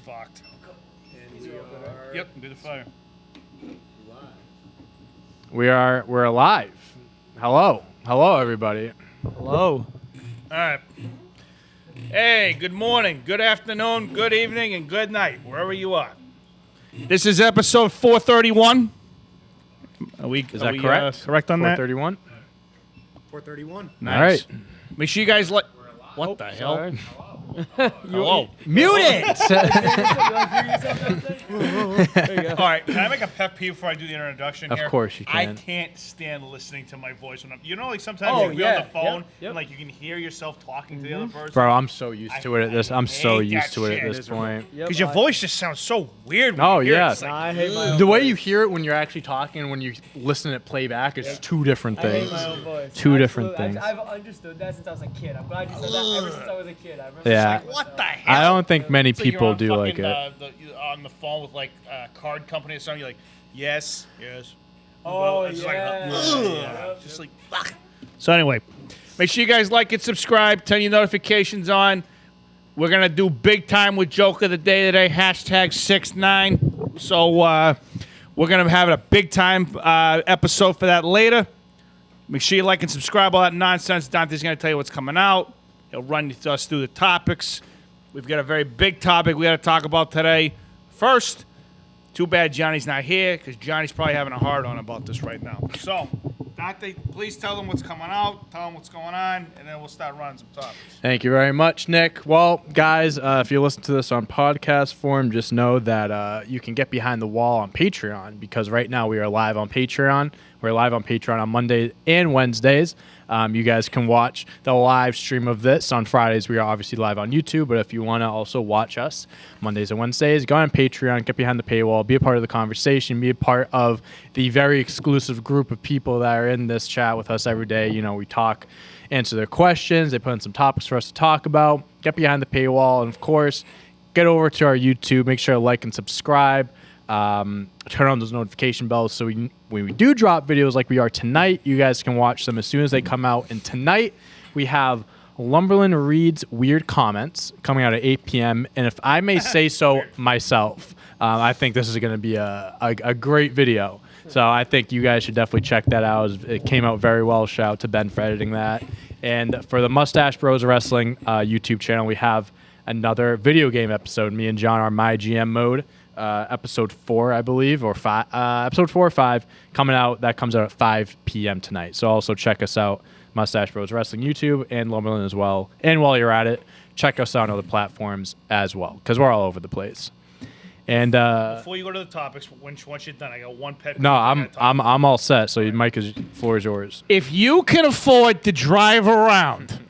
fucked. Yep, do the fire. We're alive. Hello, everybody. Hello. All right. Hey, good morning, good afternoon, good evening, and good night, wherever you are. This is episode 431. Is that correct? Correct on that? 431. 431. Nice. All right. Make sure you guys like. What the hell? Sorry. Hello. Mute it. All right, can I make a pet peeve before I do the introduction Of here? course you I can. can't stand listening to my voice when I'm. You know, like sometimes Oh, you'll be yeah. on the phone Yep. and like you can hear yourself talking to the other person. Bro, I'm so used to it at this. I'm so hate used that to it shit. at this point. Because your voice just sounds so weird. When Oh, you hear yeah. It. It's like, I hate my own The way voice. you hear it when you're actually talking and when you listen to it playback is two different I hate things. my own voice. Two different Absolutely. things. I've understood that since I was a kid. I'm glad you said that ever since I was a kid. I remember Yeah. saying what the hell? I don't think many It's like you're people on do like fucking, it. you're on the phone with like a card company or something. You're like, yes. Oh, It's just like, yeah. ugh. Yep, Just like, ugh. So anyway, make sure you guys like and subscribe. Turn your notifications on. We're gonna do big time with joke of the day today. #69. So we're gonna have a big time episode for that later. Make sure you like and subscribe. All that nonsense. Dante's gonna tell you what's coming out. He'll run us through the topics. We've got a very big topic we got to talk about today. First, too bad Johnny's not here because Johnny's probably having a hard on about this right now. So, Dante, please tell them what's coming out, tell them what's going on, and then we'll start running some topics. Thank you very much, Nick. Well, guys, if you listen to this on podcast form, just know that you can get behind the wall on Patreon because right now we are live on Patreon. We're live on Patreon on Mondays and Wednesdays. You guys can watch the live stream of this. On Fridays, we are obviously live on YouTube, but if you want to also watch us Mondays and Wednesdays, go on Patreon, get behind the paywall, be a part of the conversation, be a part of the very exclusive group of people that are in this chat with us every day. You know, we talk, answer their questions, they put in some topics for us to talk about, get behind the paywall, and of course, get over to our YouTube, make sure to like and subscribe. Turn on those notification bells so when we do drop videos like we are tonight, you guys can watch them as soon as they come out. And tonight we have Lumberland Reads Weird Comments coming out at 8 p.m. And if I may say so myself, I think this is going to be a great video. So I think you guys should definitely check that out. It came out very well. Shout out to Ben for editing that. And for the Mustache Bros Wrestling YouTube channel, we have another video game episode. Me and John are My GM Mode. Episode 4, I believe, or 5. Episode 4 or 5 coming out. That comes out at 5 p.m. tonight. So also check us out, Mustache Bros Wrestling YouTube and Lumberland as well. And while you're at it, check us out on other platforms as well, because we're all over the place. And Before you go to the topics, once you're done, I got one pet. no, peeve I'm all set. So Mike, floor is yours. If you can afford to drive around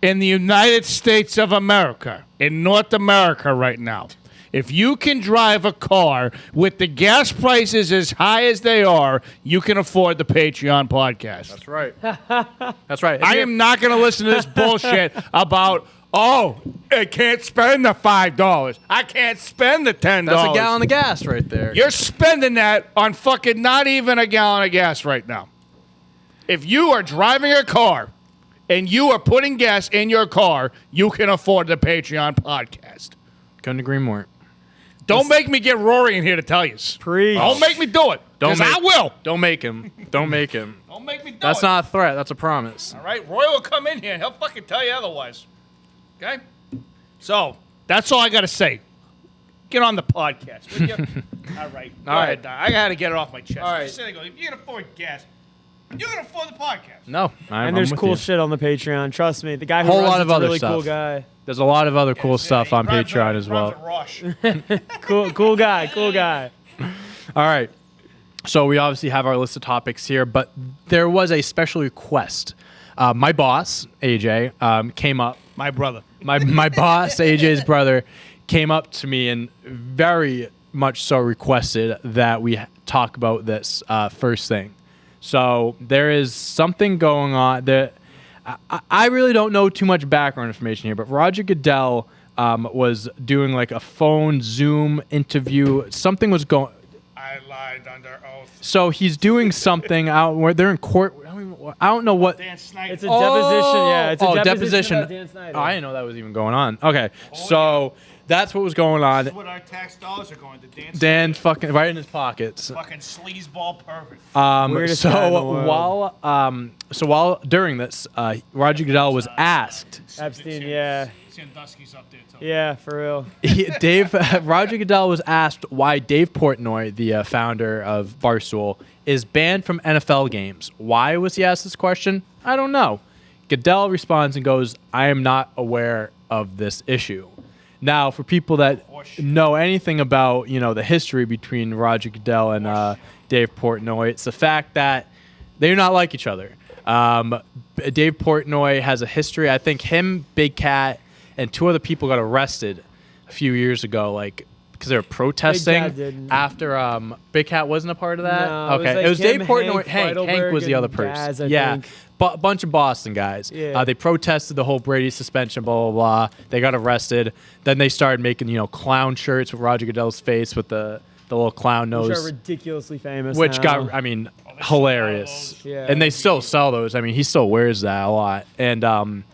in the United States of America, in North America right now, if you can drive a car with the gas prices as high as they are, you can afford the Patreon podcast. That's right. That's right. I am not going to listen to this bullshit about, I can't spend the $5. I can't spend the $10. That's a gallon of gas right there. You're spending that on fucking not even a gallon of gas right now. If you are driving a car and you are putting gas in your car, you can afford the Patreon podcast. Couldn't agree more. Don't make me get Rory in here to tell you. Preach. Don't make me do it. Because I will. Don't make him. Don't make him. Don't make me do it. That's not a threat. That's a promise. All right? Roy will come in here and he'll fucking tell you otherwise. Okay? So, that's all I got to say. Get on the podcast, will you? All right. Go All ahead, right. Don. I got to get it off my chest. All right. Just sitting there going, if you can afford gas, you can afford the podcast. No. And there's cool shit on the Patreon. Trust me. The guy who Whole runs lot of it's a other really cool stuff. guy. There's a lot of other cool stuff He on runs Patreon a- as runs well. a Rush. Cool guy. Cool guy. All right. So we obviously have our list of topics here, but there was a special request. My boss, AJ, came up. My brother. My boss, AJ's brother, came up to me and very much so requested that we talk about this first thing. So there is something going on that I really don't know too much background information here, but Roger Goodell was doing like a phone Zoom interview. Something was going. I lied under oath. So he's doing something out where they're in court. I don't know what. Dan Snyder. It's a deposition. Yeah, it's a deposition. deposition. About Dan Snyder. Oh, I didn't know that was even going on. Okay, so That's what was going on. That's what our tax dollars are going to. Dan fucking right in his pockets. Fucking sleazeball pervert. Weirdest guy in the world. While during this, Roger Goodell was asked. Epstein, yeah. Sandusky's up there, too. Yeah, for real. Roger Goodell was asked why Dave Portnoy, the founder of Barstool, is banned from NFL games. Why was he asked this question? I don't know. Goodell responds and goes, "I am not aware of this issue." Now, for people that know anything about, the history between Roger Goodell and Dave Portnoy, it's the fact that they do not like each other. Dave Portnoy has a history. I think him, Big Cat, and 2 other people got arrested a few years ago, because they were protesting after Big Cat wasn't a part of that. No, Okay, it was Dave him, Portnoy. Hank Hank was the other and person. Daz, I think. A bunch of Boston guys. Yeah. They protested the whole Brady suspension, blah, blah, blah. They got arrested. Then they started making, clown shirts with Roger Goodell's face with the little clown nose. Which are ridiculously famous Which now. got, hilarious. Yeah. And they still sell those. He still wears that a lot. And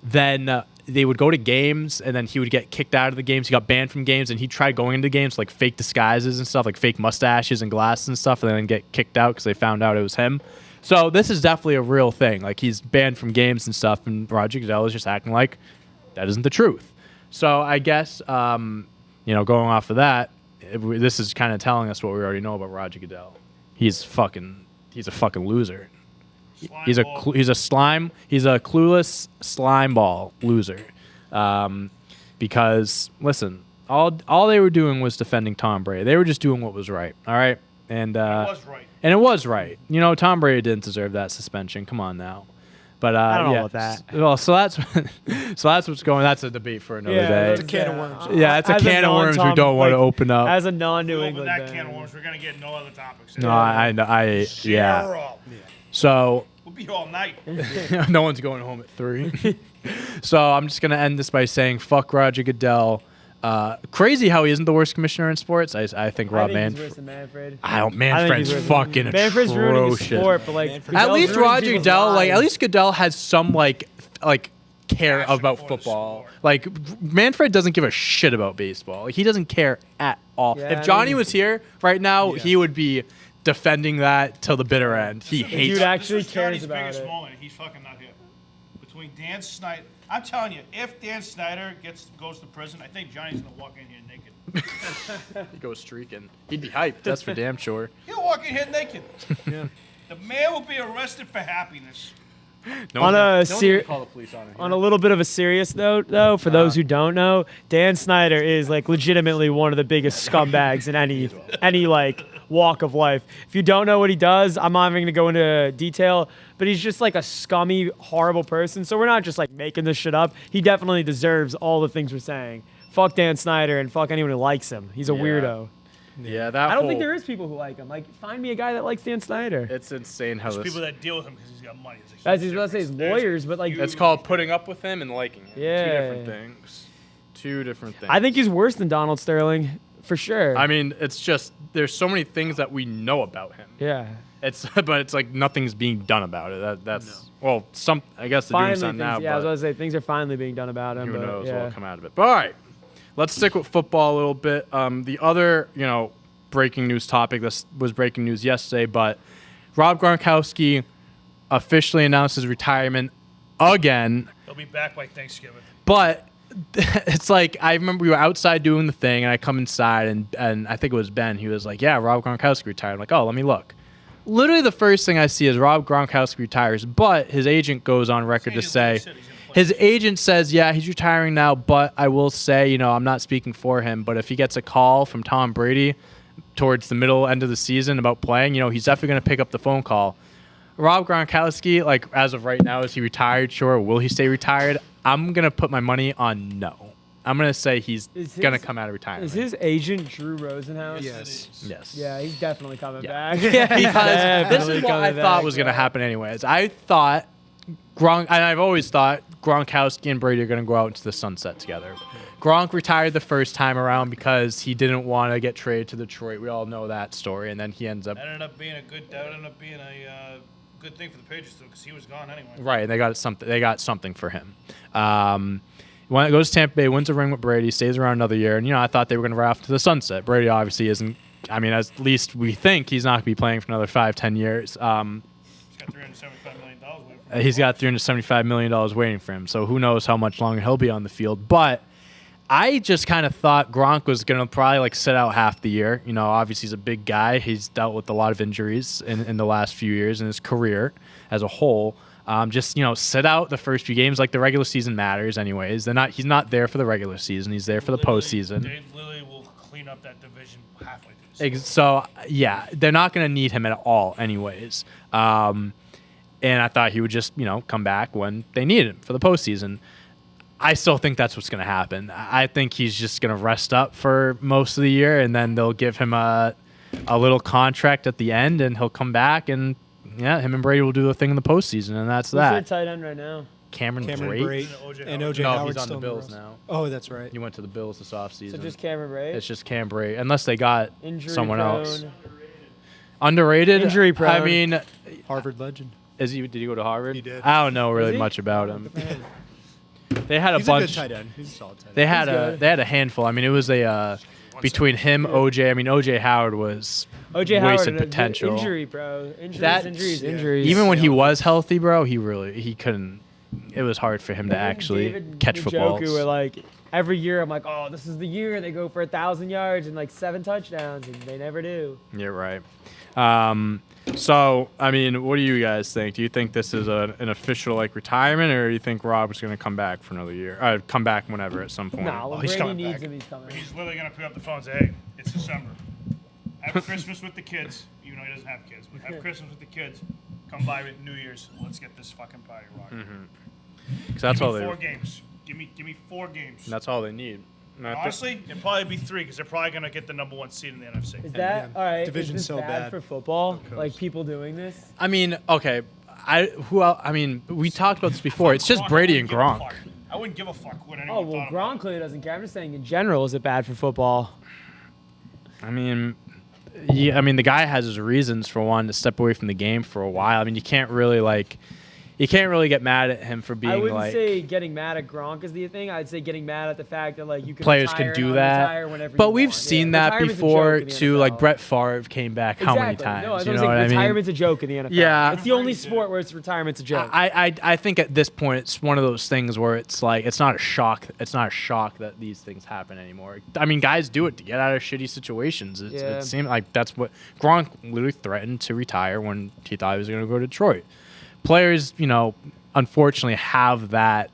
then they would go to games, and then he would get kicked out of the games. He got banned from games, and he tried going into games like fake disguises and stuff, like fake mustaches and glasses and stuff, and then get kicked out because they found out it was him. So this is definitely a real thing. He's banned from games and stuff, and Roger Goodell is just acting like that isn't the truth. So I guess, going off of that, this is kind of telling us what we already know about Roger Goodell. He's a fucking loser. He's a clueless slime ball loser. Because listen, all they were doing was defending Tom Brady. They were just doing what was right. All right, and It was right. And it was right. Tom Brady didn't deserve that suspension. Come on now. But I don't know yeah. about that. Well, so that's what's going. That's a debate for another day. that's a can of worms. Yeah, it's a As can of worms we non-Tom, don't want to open up. As a non-New Open England that fan. can of worms. We're going to get no other topics. No, I yeah. Zero. So We'll be all night. no one's going home at 3. So I'm just gonna end this by saying fuck Roger Goodell. Crazy how he isn't the worst commissioner in sports. I think Rob I think he's worse Manfred. than Manfred. Manfred's he's worse. fucking Manfred's ruining the atrocious. sport, but At Goodell's least ruining Roger people's Goodell, lives. at least Goodell has some care Passion about for the football. sport. Manfred doesn't give a shit about baseball. He doesn't care at all. Yeah, If Johnny I mean- was here right now, he would be defending that till the bitter end. He hates Dude it. actually This was Johnny's cares about biggest it. moment. He's fucking not here. Between Dan Snyder, I'm telling you, if Dan Snyder goes to prison, I think Johnny's gonna walk in here naked. He goes streaking. He'd be hyped. That's for damn sure. He'll walk in here naked. The man will be arrested for happiness. No On one's a gonna- no one's ser- gonna call the police on it. On a little bit of a serious note, though, for those who don't know, Dan Snyder is legitimately one of the biggest scumbags in any walk of life. If you don't know what he does, I'm not even gonna go into detail, but he's just a scummy, horrible person. So we're not just making this shit up. He definitely deserves all the things we're saying. Fuck Dan Snyder and fuck anyone who likes him. He's a weirdo. Yeah, that. I don't think there is people who like him. Find me a guy that likes Dan Snyder. It's insane how There's this. people that deal with him because he's got money. There's a That's huge he's about to say his difference. lawyers, but It's called putting up with him and liking him. Yeah. Two different things. Two different things. I think he's worse than Donald Sterling for sure. I mean, it's just there's so many things that we know about him. yeah. But it's nothing's being done about it. That's well, I guess they're doing Finally, something things, now. I was but about to say things are finally being done about him. who but knows yeah. what'll come out of it. But all right, let's stick with football a little bit. The other, breaking news topic. This was breaking news yesterday, but Rob Gronkowski officially announced his retirement again. He'll be back by Thanksgiving. But it's I remember we were outside doing the thing, and I come inside, and I think it was Ben. He was like, "Yeah, Rob Gronkowski retired." I'm like, "Oh, let me look." Literally, the first thing I see is Rob Gronkowski retires, but his agent goes on record to say, his agent says, "Yeah, he's retiring now, but I will say, I'm not speaking for him, but if he gets a call from Tom Brady towards the middle end of the season about playing, he's definitely going to pick up the phone call." Rob Gronkowski, as of right now, is he retired? Sure. Will he stay retired? I'm going to put my money on no. I'm going to say he's going to come out of retirement. Is his agent Drew Rosenhaus? Yes. Yes. Yeah, he's definitely coming Yeah. back. Because this Definitely is what I coming thought back, was going to yeah. happen anyways. I thought and I've always thought Gronkowski and Brady are going to go out into the sunset together. Gronk retired the first time around because he didn't want to get traded to Detroit. We all know that story. And then he ends up That ended up being a good good thing for the Patriots because he was gone anyway. right, and they got something for him. Goes to Tampa Bay, wins a ring with Brady, stays around another year, and I thought they were going to ride off to the sunset. Brady obviously isn't. I mean, at least we think he's not going to be playing for another 5-10 years. He's got $375 million waiting for him, so who knows how much longer he'll be on the field. But I just kind of thought Gronk was going to probably sit out half the year. Obviously he's a big guy. He's dealt with a lot of injuries in the last few years in his career as a whole. Sit out the first few games. The regular season matters anyways. He's not there for the regular season. He's there for the postseason. They literally will clean up that division halfway through the season. So, yeah, they're not going to need him at all anyways. And I thought he would just, come back when they need him for the postseason. I still think that's what's going to happen. I think he's just going to rest up for most of the year, and then they'll give him a little contract at the end, and he'll come back, and him and Brady will do the thing in the postseason, and that's Who's that. their tight end right now? Cameron Cameron Brate. Brate and OJ No, Howard he's on the still Bills in the roster. now. Oh, that's right. He went to the Bills this offseason. So just Cameron Brate? It's just Cam Brate, unless they got Injury someone prone. else. Underrated? Injury prone. I mean, Harvard legend. did he go to Harvard? He did. I don't know really he? much about him. They had a He's bunch. a good tight end. He's a solid tight end. They had good. they had a handful. I mean, it was a between him, OJ. I mean, OJ Howard was OJ Howard wasted had a potential. Injury, bro. That- Injuries. Even when he Yeah. was healthy, bro, he couldn't. It was hard for him to actually David catch Njoku footballs. were every year I'm oh, this is the year they go for 1,000 yards and 7 touchdowns, and they never do. You're right. So, I mean, what do you guys think? Do you think this is an official retirement, or do you think Robert's going to come back for another year? Come back whenever at some point. Nah, when he's Brady coming needs back. him, he's coming. He's literally going to pick up the phone and say, hey, it's December. Have Christmas with the kids, even though he doesn't have kids. But have Christmas with the kids. Come by with New Year's. Let's get this fucking party rocking. 'Cause that's all Give me they. 4 games. Give me 4 games. That's all they need. Honestly, it'd probably be 3 because they're probably going to get the #1 seed in the NFC. Is that yeah, all right? division's is this so bad bad. for football? Coast. People doing this? I mean, okay. I mean, we talked about this before. It's just Gronk, Brady I and wouldn't give a Gronk. fuck. I wouldn't give a fuck what anyone Oh well, thought about Gronk clearly doesn't care. I'm just saying in general, is it bad for football? I mean, yeah. I mean, the guy has his reasons for wanting to step away from the game for a while. I mean, you can't really get mad at him for being I wouldn't say getting mad at Gronk is the thing. I'd say getting mad at the fact that you can players retire can do and that. retire whenever But you we've want. seen Yeah, that retirement's a before joke in the too. NFL. Brett Favre came back how many Exactly. times? No, I was you gonna know say what I mean? retirement's a joke in the NFL. Yeah. It's the only sport where retirement's a joke. I think at this point it's one of those things where it's it's not a shock. It's not a shock that these things happen anymore. I mean, guys do it to get out of shitty situations. Yeah. It seemed like that's what Gronk literally threatened to retire when he thought he was going to go to Detroit. Players, unfortunately have that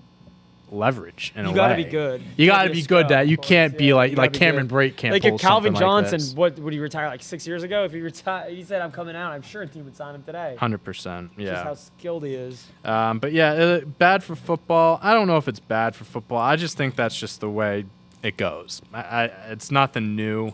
leverage in a way. You got to be good. You got to be be a good. scrub, That you of course. can't be Yeah, like you gotta be Cameron good. Brate can't Like pull if Calvin something like Johnson, this. what would he retire 6 years ago? If he retired, he said I'm coming out. I'm sure a team would sign him today. 100%. Just Yeah. how skilled he is. But yeah, bad for football. I don't know if it's bad for football. I just think that's just the way it goes. It's nothing new.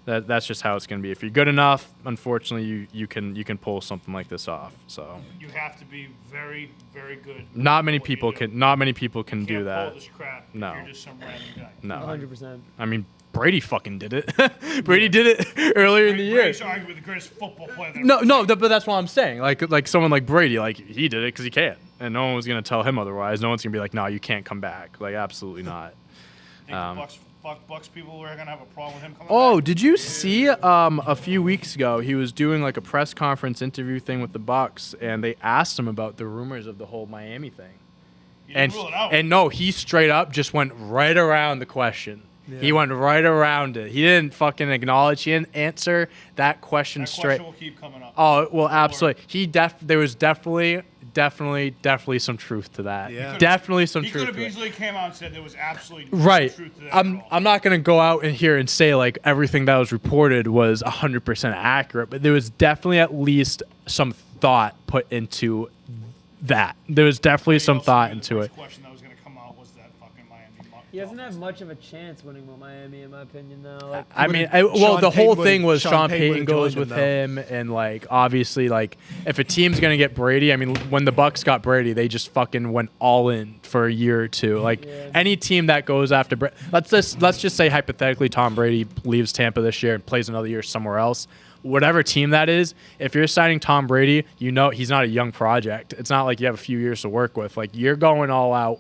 That's just how it's going to be. If you're good enough, unfortunately, you can pull something like this off. So You have to be very, very good. not many at what you people do. can. Not many people can You do can't that. pull this crap if No. You're just some random guy. No, 100%. I mean Brady fucking did it. Brady did it earlier in the year. Brady's arguably the greatest football player. No, but that's what I'm saying. Like someone like Brady, he did it because he can, and no one was gonna tell him otherwise. No one's gonna be like, no, you can't come back. Absolutely not. Think the Bucks people were gonna have a problem with him coming Oh, back? did you see a few weeks ago he was doing a press conference interview thing with the Bucks, and they asked him about the rumors of the whole Miami thing, He didn't rule it out. and no, he straight up just went right around the question. He went right around it. He didn't fucking acknowledge. He didn't answer that question that straight. question will keep coming up. Oh well, absolutely. There was definitely some truth to that. Yeah. Definitely some He truth. could have to that. easily came out and said there was absolutely Right. no truth to that I'm at all. I'm not gonna go out in here and say everything that was reported was 100% accurate, but there was definitely at least some thought put into that. There was definitely some Also, thought the into first it. question that was gonna come out was that fucking Miami. He doesn't have much of a chance winning with Miami, in my opinion, though. I mean, Sean the whole Payton thing was Sean Sean Payton Payton goes joined with him, him, and obviously, if a team's gonna get Brady, I mean, when the Bucks got Brady, they just fucking went all in for a year or two. Any team that goes after Brady, let's just say hypothetically, Tom Brady leaves Tampa this year and plays another year somewhere else. Whatever team that is, if you're signing Tom Brady, he's not a young project. It's not like you have a few years to work with. You're going all out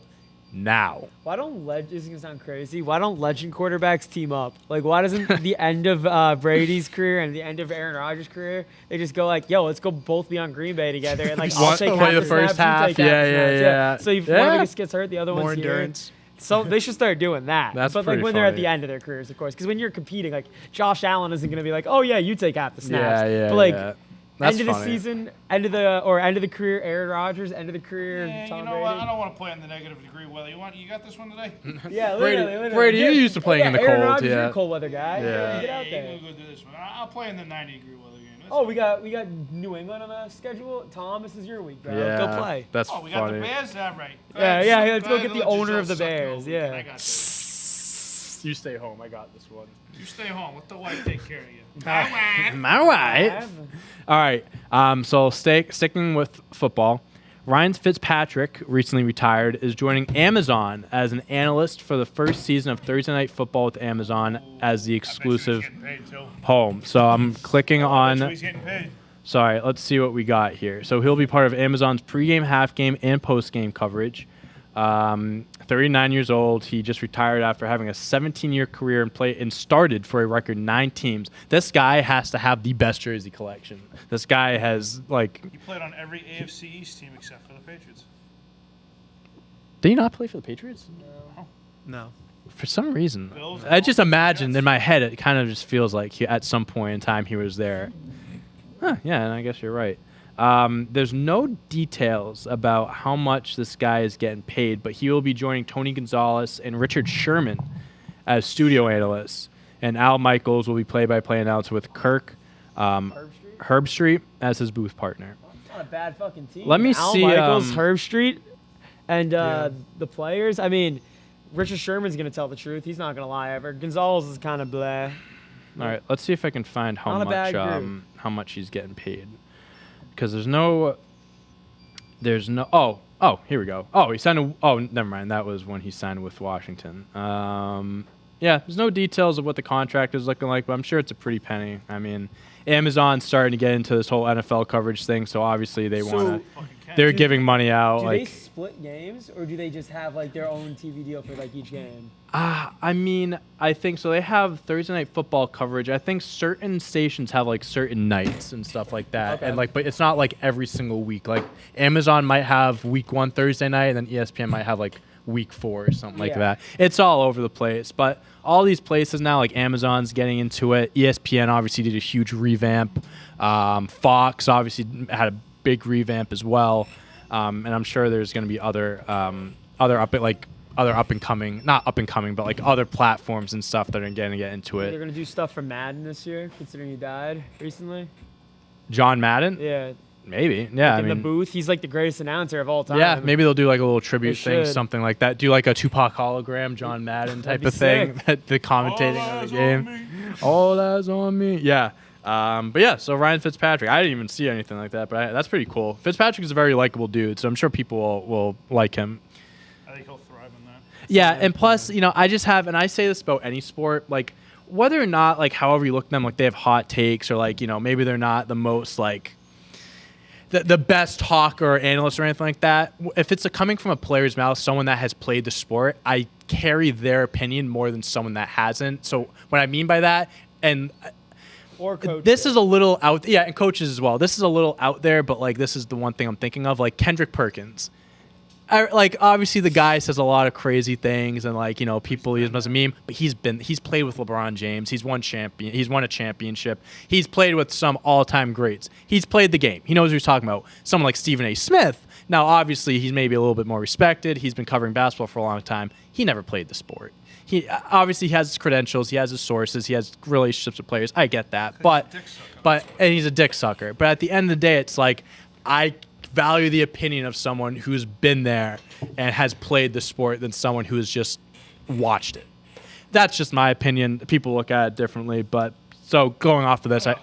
now. Why don't this is gonna sound crazy? Why don't legend quarterbacks team up? Like, why doesn't the end of Brady's career and the end of Aaron Rodgers' career, they just go like, "Yo, let's go both be on Green Bay together," and like, I'll take play half the first snaps, you take half. half the Yeah. snaps. So if one Yeah. of us gets hurt, the other More one's here. endurance. So they should start doing that. That's but like pretty when they're at funny. the end of their careers, of course, because when you're competing, like Josh Allen isn't gonna be like, "Oh yeah, you take half the snaps." Yeah. But like. Yeah. That's End of the funny. season, end of the career, Aaron Rodgers, end of the career, Yeah, Tom you know Brady. what? I don't want to play on the negative degree weather. You got this one today? Yeah, Brady- literally. Brady, you used to playing in the Aaron cold, Rodgers, yeah. you're a cold weather guy. Yeah. Get out you there. can go do this one. I'll play in the 90-degree weather game. That's Oh, fine. we got New England on the schedule. Tom, this is your week, bro. Yeah. Go play. That's Oh, we got funny. the Bears? All right. Yeah, let's go get the let owner of the yourself suck Bears, over. yeah. I got this. You stay home. I got this one. You stay home. Let the wife take care of you. Am I right? All right. So sticking with football, Ryan Fitzpatrick, recently retired, is joining Amazon as an analyst for the first season of Thursday Night Football with Amazon as the exclusive He's getting paid, too. home. So I'm clicking So on. he's getting paid. Sorry, let's see what we got here. So he'll be part of Amazon's pregame, halfgame, and postgame coverage. 39 years old. He just retired after having a 17-year career and started for a record 9 teams. This guy has to have the best jersey collection. This guy has He played on every AFC East team except for the Patriots. Did he not play for the Patriots? No. For some reason, Bills, I just Dolphins, imagined Jets. in my head it kind of just feels like at some point in time he was there. Huh, yeah, and I guess you're right. There's no details about how much this guy is getting paid, but he will be joining Tony Gonzalez and Richard Sherman as studio analysts, and Al Michaels will be play-by-play announcer with Kirk Herbstreit as his booth partner. Not a bad fucking team. Let me Al see, Michaels, um, Herb Street, and the players. I mean, Richard Sherman's gonna tell the truth. He's not gonna lie ever. Gonzalez is kind of blah. All right, let's see if I can find how Not a bad much group. how much he's getting paid. Because there's no here we go. Oh, he signed never mind. That was when he signed with Washington. Yeah, there's no details of what the contract is looking like, but I'm sure it's a pretty penny. I mean, Amazon's starting to get into this whole NFL coverage thing, so obviously they want Fucking to. Ken. They're giving money out. Do they Like, split games, or do they just have like their own TV deal for like each game? I mean, I think so. They have Thursday Night Football coverage. I think certain stations have like certain nights and stuff like that, Okay. and like, but it's not like every single week. Like Amazon might have week 1 Thursday night, and then ESPN might have like week 4 or something like Yeah. that. It's all over the place, but all these places now, like Amazon's getting into it. ESPN obviously did a huge revamp. Fox obviously had a big revamp as well, and I'm sure there's going to be other up and coming, not up and coming, but like other platforms and stuff that are going to get into They're it. gonna do stuff from Madden this year, considering he died recently. John Madden, Yeah, maybe, yeah. in I the mean, booth, he's like the greatest announcer of all time. yeah, maybe they'll do like a little tribute They thing, should. something like that. Do like a Tupac hologram, John Madden type be of thing, sick. the commentating All of eyes the on game. me. All eyes on me. Yeah. But yeah, so Ryan Fitzpatrick, I didn't even see anything like that, but that's pretty cool. Fitzpatrick is a very likable dude, so I'm sure people will like him. I think he'll thrive in that. Yeah, and plus, I just have, and I say this about any sport, like whether or not, like, however you look at them, like they have hot takes or like, maybe they're not the most like the best talker or analyst or anything like that. If it's coming from a player's mouth, someone that has played the sport, I carry their opinion more than someone that hasn't. So what I mean by that, and or coach. this is a little out, yeah, and coaches as well. This is a little out there, but like this is the one thing I'm thinking of, like Kendrick Perkins. Like obviously the guy says a lot of crazy things and like people use him as a meme, but he's played with LeBron James. He's won a championship. He's played with some all-time greats. He's played the game. He knows what he's talking about. Someone like Stephen A. Smith. Now obviously he's maybe a little bit more respected. He's been covering basketball for a long time. He never played the sport. He obviously has his credentials. He has his sources. He has relationships with players. I get that, and he's a dick sucker. But at the end of the day, it's like I value the opinion of someone who's been there and has played the sport than someone who has just watched it. That's just my opinion. People look at it differently, but so going off of this, I 100%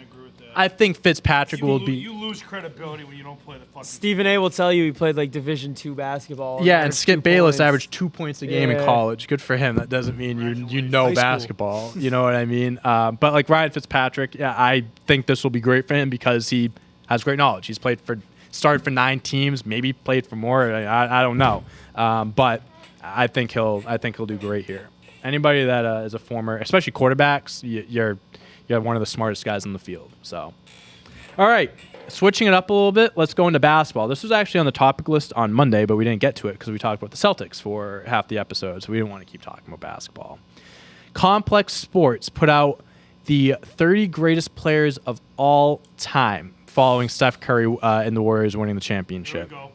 agree with that. I think Fitzpatrick will You be. lose credibility when you don't play the fucking. Stephen A. will tell you he played like Division II basketball. Yeah, and averaged Skip 2 Bayless points. averaged 2 points a game in Yeah. college. Good for him. That doesn't mean you know High school. basketball. You know what I mean? But like Ryan Fitzpatrick, yeah, I think this will be great for him because he has great knowledge. He's started for 9 teams, maybe played for more. I don't know. But I think he'll do great here. Anybody that is a former, especially quarterbacks, you're one of the smartest guys in the field. So, all right, switching it up a little bit, let's go into basketball. This was actually on the topic list on Monday, but we didn't get to it because we talked about the Celtics for half the episode, so we didn't want to keep talking about basketball. Complex Sports put out the 30 greatest players of all time following Steph Curry and the Warriors winning the championship. There we go.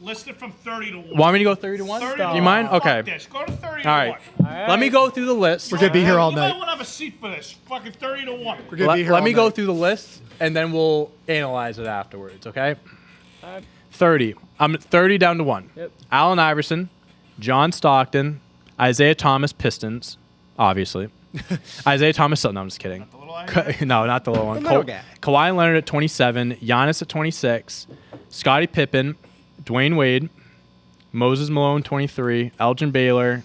List it from 30 to 1. Want me to go 30 to 1? 30 Do to you mind? 1. Okay. Fuck this. Go to 30 All to right. 1. Let me go through the list. We're gonna be here all You night. might want to have a seat for this. Fucking 30 to 1. We're gonna be here Let all me go night. through the list, and then we'll analyze it afterwards, okay? 30. I'm at 30 down to 1. Yep. Allen Iverson, John Stockton, Isaiah Thomas, Pistons, obviously. Isaiah Thomas, no, I'm just kidding. The little eye? No, not the little one. The middle guy. Kawhi Leonard at 27, Giannis at 26, Scottie Pippen, Dwayne Wade, Moses Malone 23, Elgin Baylor,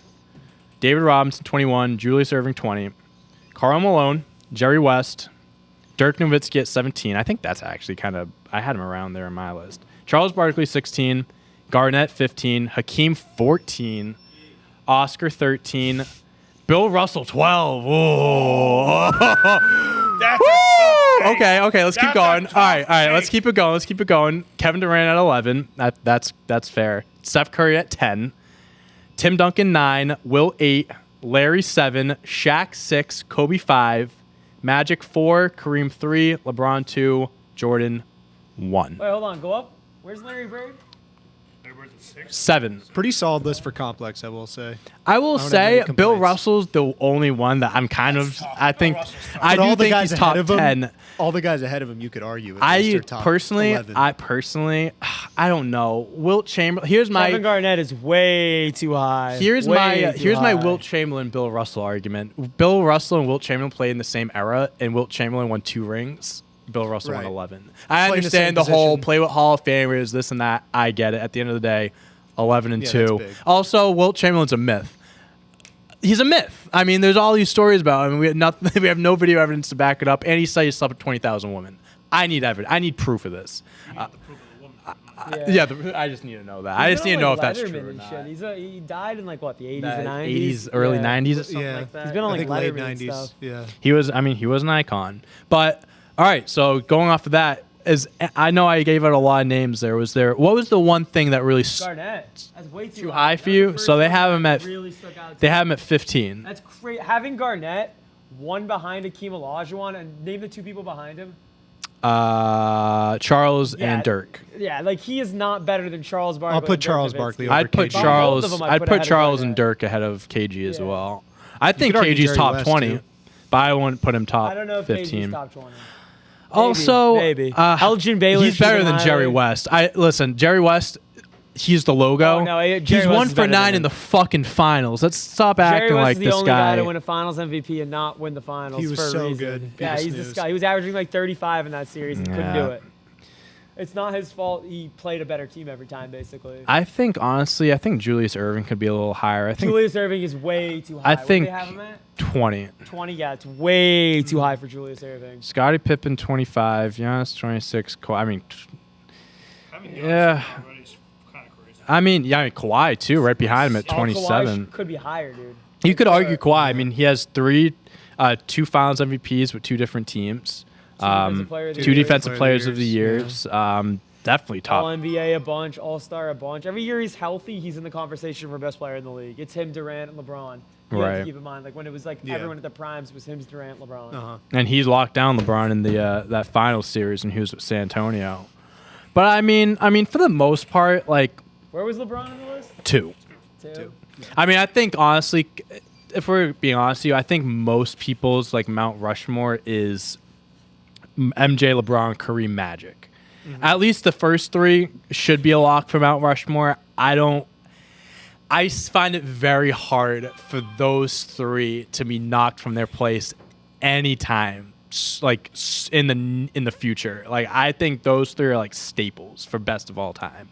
David Robinson 21, Julius Erving 20, Karl Malone, Jerry West, Dirk Nowitzki at 17. I think that's actually kind of, I had him around there in my list. Charles Barkley 16, Garnett 15, Hakeem 14, Oscar 13, Bill Russell 12. Whoa. That's Woo! a tough take. Okay, let's keep That's going. a tough All right, let's take. keep it going. Kevin Durant at 11. That's fair. Steph Curry at 10. Tim Duncan 9, Will 8, Larry 7, Shaq 6, Kobe 5, Magic 4, Kareem 3, LeBron 2, Jordan 1. Wait, hold on. Go up. Where's Larry Bird? Everybody's at 6. 7. Pretty solid list for Complex, I will say. I will I don't have say any Bill complaints. Russell's the only one that I'm kind of. tough. I think. Bill Russell's tough. I But all do the think guys he's ahead top of him, 10. all the guys ahead of him, you could argue. At least I are top personally, 11. I don't know. Wilt Chamberlain. Here's my. Kevin Garnett is way too high. Here's Way my too here's my high. Wilt Chamberlain Bill Russell argument. Bill Russell and Wilt Chamberlain played in the same era, and Wilt Chamberlain won 2 rings. Bill Russell won Right. 11. I Play in the same understand the whole position. play with Hall of Famers, this and that. I get it. At the end of the day, 11 and Yeah, 2. that's big. Also, Wilt Chamberlain's a myth. He's a myth. I mean, there's all these stories about him. We have nothing. We have no video evidence to back it up. And he said he slept with 20,000 women. I need evidence. I need proof of this. Yeah, I just need to know that. I He's just been need to on, know if like, that's Letterman true or and not. shit. He died in like what, the 80s The and 90s? 80s, early 90s. Something Yeah. like that. He's been on I like think late Letterman and 90s. stuff. Yeah. He was an icon. But all right, so going off of that, I know I gave out a lot of names there. What was the one thing that really Garnett. That's way too, Too high for you? So they have him at really stuck out to they me. have him at 15. That's crazy. Having Garnett one behind Akeem Olajuwon and name the 2 people behind him. Charles Yeah. and Dirk. Yeah, like he is not better than Charles Barkley. I'll put and Dirk Charles Nowitzki. Barkley over I'd put KG. Both Charles of them I'd I'd put put ahead of Charles and Garnett. Dirk ahead of KG as Yeah. well. I think could argue KG's Jerry top West, 20, too. but I wouldn't put him top I don't know if 15. KG's top 20. Also, maybe. Elgin Baylor he's should better have than been Jerry higher. West. Listen, Jerry West. He's the logo. Oh, no, Jerry he's West 1 is for better than 9 in him. the fucking finals. Let's stop Jerry acting West like is the this only guy guy. to win a Finals MVP and not win the finals. He was for a so reason. good. Yeah, People he's this snooze. guy. He was averaging like 35 in that series and couldn't Yeah. do it. It's not his fault. He played a better team every time, basically. I think Julius Erving could be a little higher. I think Julius Erving is way too high. I What do think they have him at? 20. 20. Yeah, it's way too high for Julius Erving. Scottie Pippen 25, Giannis 26. Yeah. I mean Kawhi too, right behind him at Oh, 27. Kawhi could be higher, dude. You could argue Kawhi. I mean, he has 2 Finals MVPs with 2 different teams. Defensive Player of the 2 Year. defensive players of the years, years. Definitely All top. NBA a bunch, All Star a bunch. Every year he's healthy, he's in the conversation for best player in the league. It's him, Durant, and LeBron. You have Right. to keep in mind, like when it was like Yeah. everyone at the primes was him, Durant, LeBron. Uh-huh. And he's locked down LeBron in the that final series when he was with San Antonio. But I mean, for the most part, like Where was LeBron on the list? 2. Two. I mean, I think honestly, if we're being honest with you, I think most people's like Mount Rushmore is MJ, LeBron, Kareem, Magic. At least the first 3 should be a lock for Mount Rushmore. I find it very hard for those 3 to be knocked from their place anytime, in the future. Like I think those 3 are like staples for best of all time.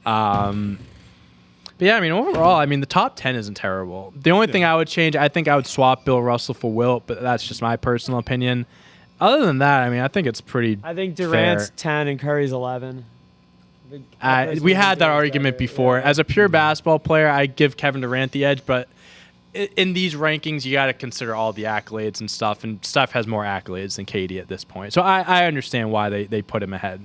But yeah, I mean, overall, the top 10 isn't terrible. The only thing I would change, I think I would swap Bill Russell for Wilt, but that's just my personal opinion. Other than that, I think it's pretty I think Durant's fair. 10 and Curry's 11. We had that argument before. As a pure basketball player, I give Kevin Durant the edge, but in these rankings, you got to consider all the accolades and stuff, and Steph has more accolades than KD at this point. So I understand why they put him ahead.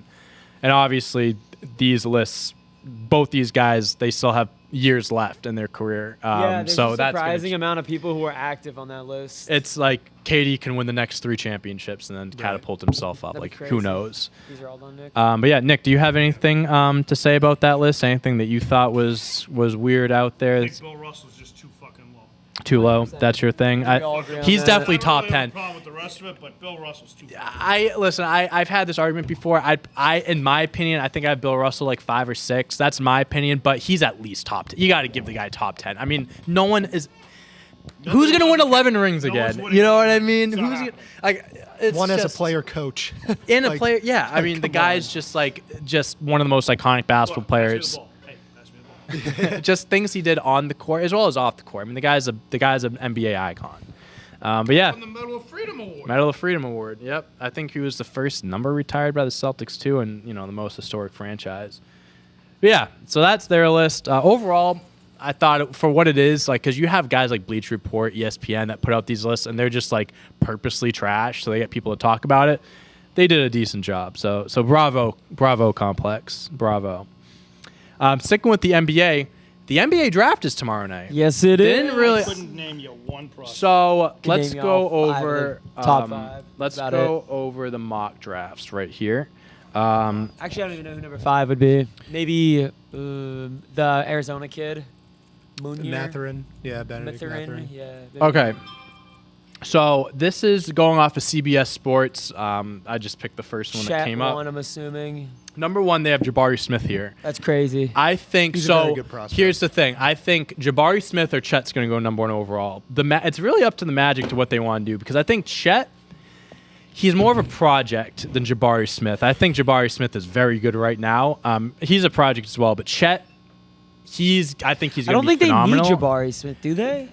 And obviously, these lists, both these guys, they still have years left in their career. There's so a that's surprising amount of people who are active on that list. It's like KD can win the next 3 championships and then catapult himself up. That'd be Like, who crazy. knows? These are all done, Nick. But yeah, Nick, do you have anything to say about that list? Anything that you thought was weird out there? I That's think Bill Russell's just too fucking low. too low. That's your thing. We all agree on He's that. definitely I don't top really have 10. a problem with the rest of it, but Bill Russell's too fucking low. I've had this argument before. In my opinion, I think I have Bill Russell like 5 or 6. That's my opinion, but he's at least top 10. You got to give the guy top 10. I mean, no one is. Who's gonna win 11 rings No one's again? winning You know what I 11. mean? It's not Who's gonna, happening. like? It's One as a just- player coach. and a Like, player. Yeah, I mean, the come guy's on. just like one of the most iconic basketball Look, players. Pass me the ball. Hey, pass me the ball. Just things he did on the court as well as off the court. I mean, the guy's an NBA icon. But yeah, Won the Medal of Freedom Award. Medal of Freedom Award. Yep, I think he was the first number retired by the Celtics too, and the most historic franchise. But yeah, so that's their list. Overall, I thought for what it is, like, because you have guys like Bleacher Report, ESPN that put out these lists, and they're just like purposely trash, so they get people to talk about it. They did a decent job. So bravo, Complex, bravo. Sticking with the NBA draft is tomorrow night. Yes, it is. Didn't really. I couldn't name you one prospect. So Can let's name me go all 5 of over the top 5. Let's That's go about over the mock drafts right here. Actually, I don't even know who number 5 would be. Maybe the Arizona kid, Moonier. Matherin. Yeah, Benedict Matherin. Matherin. Yeah. Okay. So this is going off of CBS Sports. I just picked the first one that Chet came one, up. I'm assuming. Number 1, they have Jabari Smith here. That's crazy. I think He's a so. very good prospect. Here's the thing. I think Jabari Smith or Chet's going to go number 1 overall. It's really up to the Magic to what they want to do because I think Chet, he's more of a project than Jabari Smith. I think Jabari Smith is very good right now. He's a project as well, but Chet, I think he's I going don't to be think phenomenal. they need Jabari Smith, do they?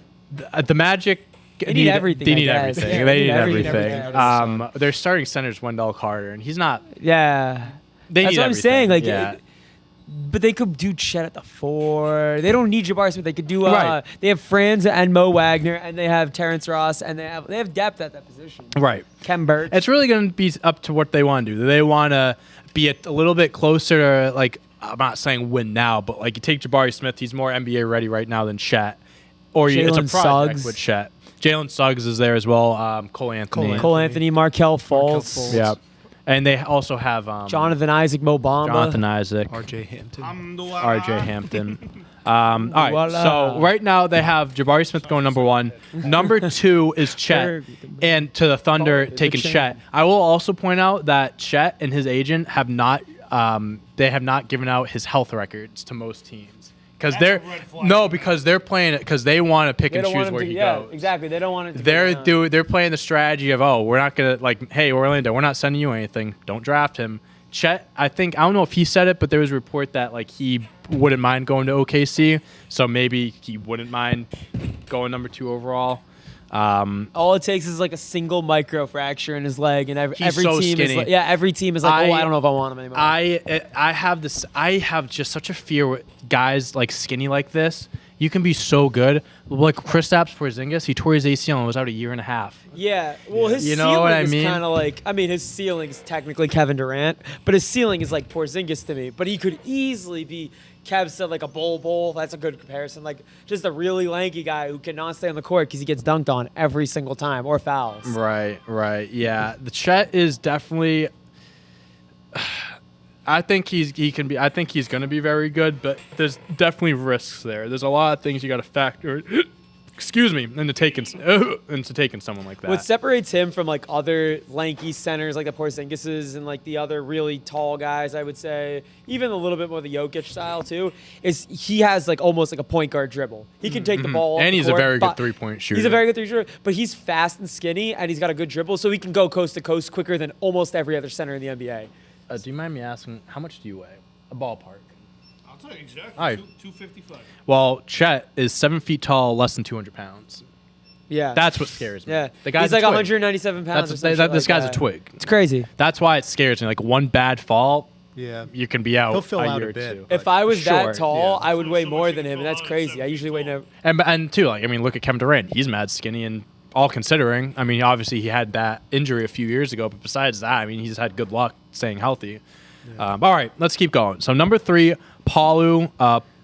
The Magic. They need everything, They I need guess. everything. Yeah, they need everything. everything. Their starting center is Wendell Carter, and he's not. Yeah. They That's need what I'm everything. saying. Like, yeah. but they could do Chet at the 4. They don't need Jabari Smith. They could do. Right. They have Franz and Mo Wagner, and they have Terrence Ross, and they have depth at that position. Right. Kem Birch. It's really going to be up to what they want to do. Do they want to be a little bit closer to, like, I'm not saying win now, but like you take Jabari Smith, he's more NBA ready right now than Chet. Or it's a Jalen project Suggs. with Chet. Jalen Suggs is there as well. Cole Anthony. Cole Anthony, Markelle Fultz, Fultz. Yeah. And they also have Jonathan Isaac, Mo Bamba. Jonathan Isaac, R.J. Hampton. RJ Hampton. All right. Voila. So right now they have Jabari Smith going number 1. Number 2 is Chet. And to the Thunder taking Chet. I will also point out that Chet and his agent have not given out his health records to most teams. Because That's a red flag. because they're playing it because they want to pick They and don't want choose him where to, he yeah, goes. exactly. They don't want it to. They're playing the strategy of, we're not gonna, like, hey, Orlando, we're not sending you anything. Don't draft him. Chet, I don't know if he said it, but there was a report that like he wouldn't mind going to OKC, so maybe he wouldn't mind going number 2 overall. All it takes is like a single micro fracture in his leg, and every so team skinny. is like, every team is like, I don't know if I want him anymore. I have just such a fear with guys like skinny like this. You can be so good. Like Kristaps Porzingis, he tore his ACL and was out a year and a half. Yeah, well, his You know ceiling what I is mean? kind of like, his ceiling is technically Kevin Durant, but his ceiling is like Porzingis to me. But he could easily be, Kev said, like a Bull. That's a good comparison. Like just a really lanky guy who cannot stay on the court because he gets dunked on every single time or fouls. Right, yeah. The Chet is definitely. I think he can be. I think he's going to be very good, but there's definitely risks there. There's a lot of things you got to factor. Excuse me, into taking someone like that. What separates him from like other lanky centers like the Porzingises and like the other really tall guys, I would say, even a little bit more the Jokic style too, is he has like almost like a point guard dribble. He can take the ball, off And the he's a court, very good but- 3-point shooter. He's a very good 3-point shooter, but he's fast and skinny, and he's got a good dribble, so he can go coast to coast quicker than almost every other center in the NBA. Do you mind me asking how much do you weigh? A ballpark. I'll tell you exactly. All right. 255. Well, Chet is 7 feet tall, less than 200 pounds. Yeah, That's what scares me. yeah. The guy's He's like a twig. 197 pounds. This guy's a twig. It's crazy. That's why it scares me. Like one bad fall, Yeah. you can be out He'll fill a out year a or bit. two. If I was Sure, that tall, yeah. I would weigh So more much than you him, can and that's throw on crazy. I 7 usually foot weigh tall. no. And too, like I mean, look at Kevin Durant. He's mad skinny, and all considering, I mean, obviously he had that injury a few years ago, but besides that, I mean, he's had good luck staying healthy. All right, let's keep going. So number 3, Paolo.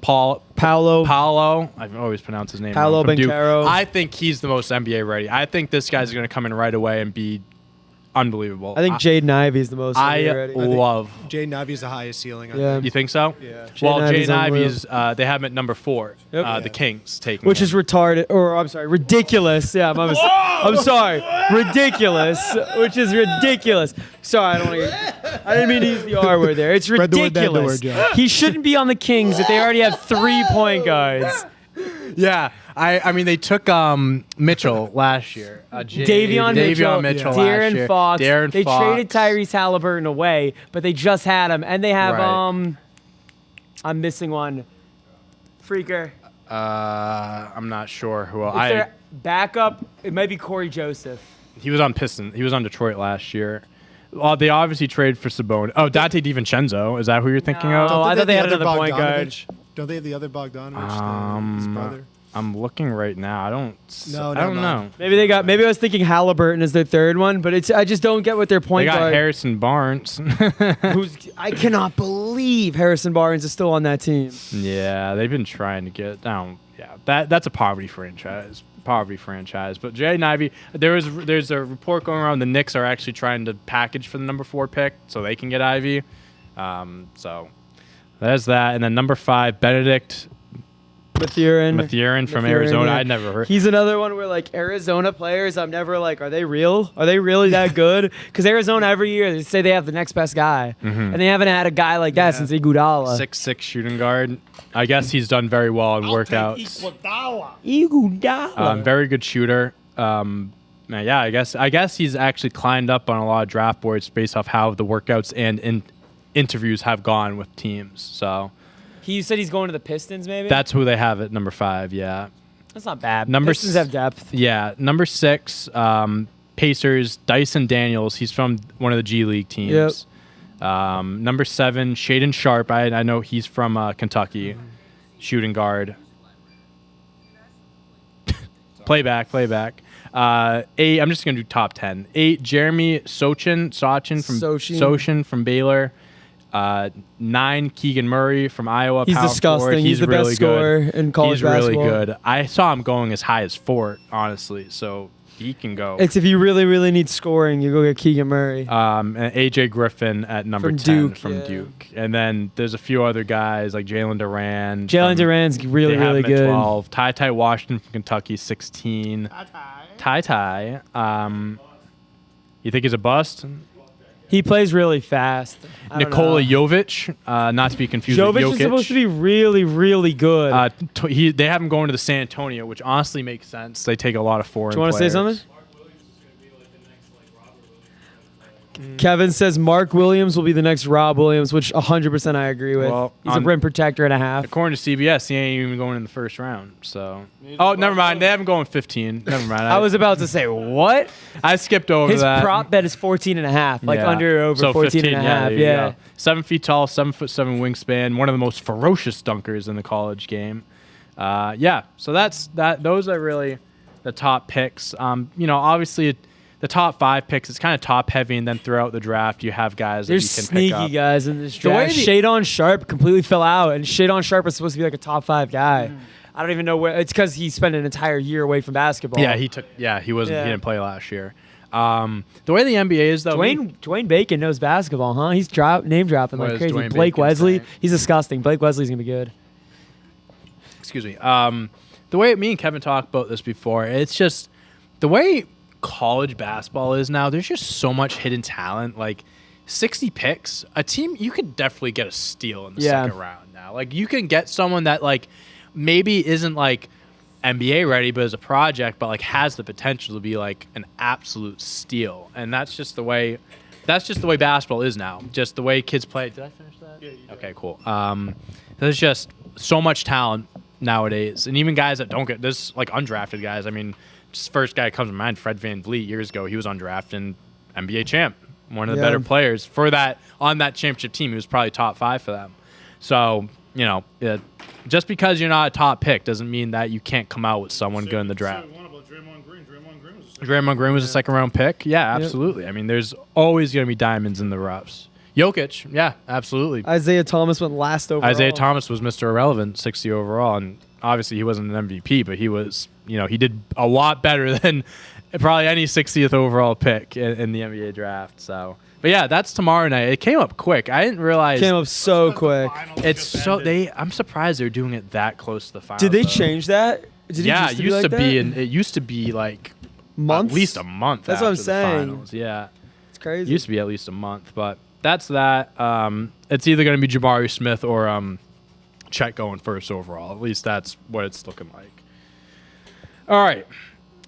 Paolo. I've always pronounced his name Paolo wrong, from Duke. Banchero. I think he's the most NBA ready. I think this guy's going to come in right away and be unbelievable. I think Jaden Ivey is the most. I ready. love. Jaden Ivey's the highest ceiling. I Yeah. think. You think so? Yeah. Well, Jaden Ivey's Jaden unreal. Ivey's they have him at number 4. Yep. The Kings taking Which him. is retarded, or I'm sorry, ridiculous. Yeah, I'm sorry, ridiculous. Which is ridiculous. Sorry, I didn't mean to use the R word there. It's Spread the word, bend the ridiculous. word, Joe. He shouldn't be on the Kings if they already have 3 point guards. Yeah, I mean they took Mitchell last year. Davion Mitchell, Mitchell last De'Aaron year. Fox. De'Aaron They Fox. traded Tyrese Halliburton away, but they just had him, and they have Right. I'm missing one. Freaker. I'm not sure who. It's their backup. It might be Corey Joseph. He was on Pistons. He was on Detroit last year. Well, they obviously traded for Sabonis. Oh, Dante DiVincenzo. Is that who you're thinking No. of? Oh, I thought they had the another point guard. Bogdanovich? Don't they have the other Bogdanovich, his brother? I'm looking right now. I don't. No, I never don't mind. know. Maybe I was thinking Halliburton is their third one, but I just don't get what their They point got guard. Harrison Barnes. I cannot believe Harrison Barnes is still on that team. Yeah, they've been trying to get down. Yeah, that's a poverty franchise. But Jaden Ivey, there's a report going around. The Knicks are actually trying to package for the number 4 pick so they can get Ivy. So there's that, and then number 5, Benedict Mathurin from Arizona. yeah. I'd never heard. He's another one where like Arizona players, I'm never like, are they real? Are they really that good? Because Arizona every year they say they have the next best guy, and they haven't had a guy like that since Iguodala. 6'6" shooting guard. I guess he's done very well in I'll workouts. take Iguodala. Iguodala. Very good shooter. Yeah, I guess he's actually climbed up on a lot of draft boards based off how the workouts and interviews have gone with teams. So He said he's going to the Pistons, maybe. that's who they have at number 5. Yeah. That's not bad. Number Pistons s- have depth. Yeah, number 6, Pacers, Dyson Daniels. He's from one of the G League teams. Number 7, Shaden Sharp. I know he's from Kentucky, shooting guard. Playback. 8, I'm just going to do top 10. 8, Jeremy Sochin from Baylor. 9, Keegan Murray from Iowa. He's power disgusting. forward. He's the really best scorer good. in college He's really basketball. good. I saw him going as high as 4, honestly. So he can go. It's if you really, really need scoring, you go get Keegan Murray. And AJ Griffin at number From 10 Duke, from yeah. Duke. And then there's a few other guys like Jalen Duran. Jalen Duran's really, they have really him at good. 12. Ty Washington from Kentucky, 16. Ty. You think he's a bust? He plays really fast. I don't Nikola know. Jovic, not to be confused with Jovic Jokic. is supposed to be really, really good. They have him going to the San Antonio, which honestly makes sense. They take a lot of foreign Do you want to say players. something? Kevin says Mark Williams will be the next Rob Williams, which 100% I agree with. Well, He's a on- rim protector and a half. According to CBS, he ain't even going in the first round. So, never mind. They have him going 15. Never mind. I was about to say, what? I skipped over His that. prop bet is 14 and a half, like Yeah. under or over So 14 and a 15, half. there you Yeah. go. 7 feet tall, 7'7" wingspan. One of the most ferocious dunkers in the college game. So that's that. Those are really the top picks. Obviously the top 5 picks. It's kind of top heavy, and then throughout the draft you have guys There's that you can pick sneaky up. guys in this The way draft. the- Shadon Sharp completely fell out, and Shadon Sharp was supposed to be like a top 5 guy. I don't even know where. It's because he spent an entire year away from basketball. Yeah, he wasn't. Yeah. He didn't play last year. The way the NBA is though. Dwayne Bacon knows basketball, huh? He's name dropping What like is crazy. Dwayne Blake Bacon Wesley, saying? he's disgusting. Blake Wesley's gonna be good. Excuse me. The way me and Kevin talked about this before, it's just the way college basketball is now. There's just so much hidden talent. Like 60 picks, a team you could definitely get a steal in the second round now. Like you can get someone that like maybe isn't like NBA ready, but is a project, but like has the potential to be like an absolute steal. And that's just the way basketball is now. Just the way kids play. Did I finish that? Yeah, you did. Okay, cool. There's just so much talent nowadays, and even guys that don't get this, like undrafted guys. I mean, just first guy that comes to mind, Fred VanVleet. Years ago, he was undrafted and NBA champ. one of the Yeah. better players for that on that championship team. He was probably top 5 for them. So, just because you're not a top pick doesn't mean that you can't come out with someone good in the draft. One about Draymond Green. Draymond Green was a second-round pick. Yeah, absolutely. I mean, there's always going to be diamonds in the roughs. Jokic, yeah, absolutely. Isaiah Thomas went last overall. Isaiah Thomas was Mr. Irrelevant, 60 overall, and obviously he wasn't an MVP, but he was, he did a lot better than probably any 60th overall pick in the NBA draft. So, but yeah, that's tomorrow night. It came up quick. I didn't realize Came up so quick. it's so I'm surprised they're doing it that close to the finals. Did they though. change that? Did Yeah, it it used to be, like that? it used to be like Months? at least a month. That's what I'm after the saying. finals. Yeah. It's It crazy. used to be at least a month, but that's that. It's either going to be Jabari Smith or Chet going first overall. At least that's what it's looking like. All right.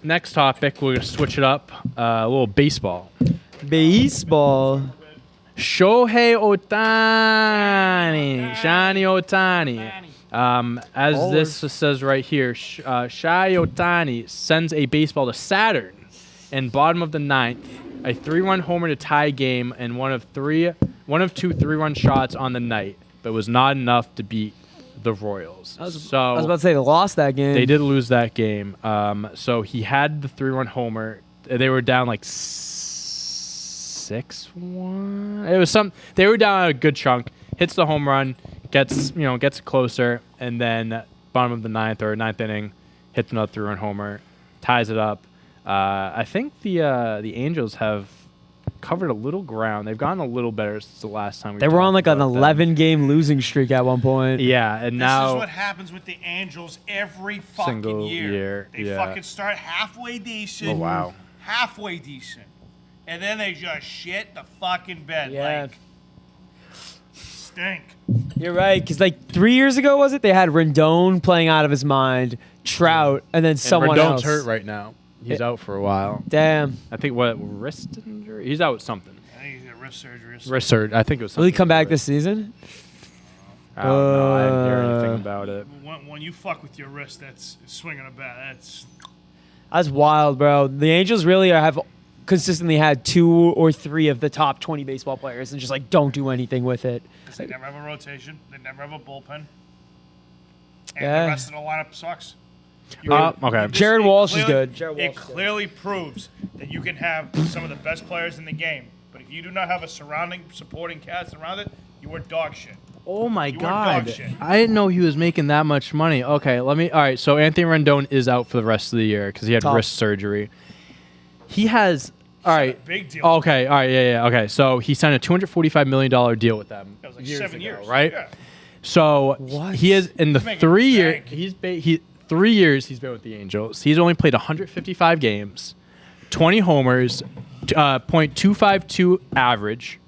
Next topic, we're going to switch it up. A little baseball. Baseball. Shohei Ohtani. Shiny Ohtani. As this says right here, Shai Ohtani sends a baseball to Saturn in bottom of the ninth. A 3-run homer to tie game and one of two 3-run shots on the night, but was not enough to beat the Royals. I was about to say they lost that game. They did lose that game. So he had the 3-run homer. They were down like 6-1. It was they were down a good chunk. Hits the home run, gets closer, and then bottom of the ninth or ninth inning, hits another 3-run homer, ties it up. I think the Angels have covered a little ground. They've gotten a little better since the last time They were on like an 11-game losing streak at one point. Yeah, and This now is what happens with the Angels every fucking Single year. year, They yeah. fucking start halfway decent. Oh, wow. Halfway decent. And then they just shit the fucking bed. Yeah. Like, stink. You're right, because like 3 years ago, was it? They had Rendon playing out of his mind, Trout, and then someone Rendon's else. hurt right now. He's out for a while. Damn. I think wrist injury? He's out with something. I think he's got wrist surgery or something. Wrist surgery. I think it was something. Will he come back with this season? I don't know. I didn't hear anything about it. When you fuck with your wrist, that's swinging a bat. That's That's wild, bro. The Angels really have consistently had 2 or 3 of the top 20 baseball players and just like don't do anything with it. they never have a rotation. They never have a bullpen. And Yeah. the rest of the lineup sucks. Okay. Jared It Walsh is clearly- good. Jared It Walsh is good. clearly proves that you can have some of the best players in the game, but if you do not have a supporting cast around it, you are dog shit. Oh my You are dog shit. I didn't know he was making that much money. Okay, all right, so Anthony Rendon is out for the rest of the year because he had Tough. wrist surgery. He has, all right. Big deal. Okay, all right, yeah, okay. So he signed a $245 million deal with them. That was like years 7 ago, years, right? Yeah. So What? he is in the He's making 3 year. bank. He's 3 years he's been with the Angels. He's only played 155 games, 20 homers, .252 average,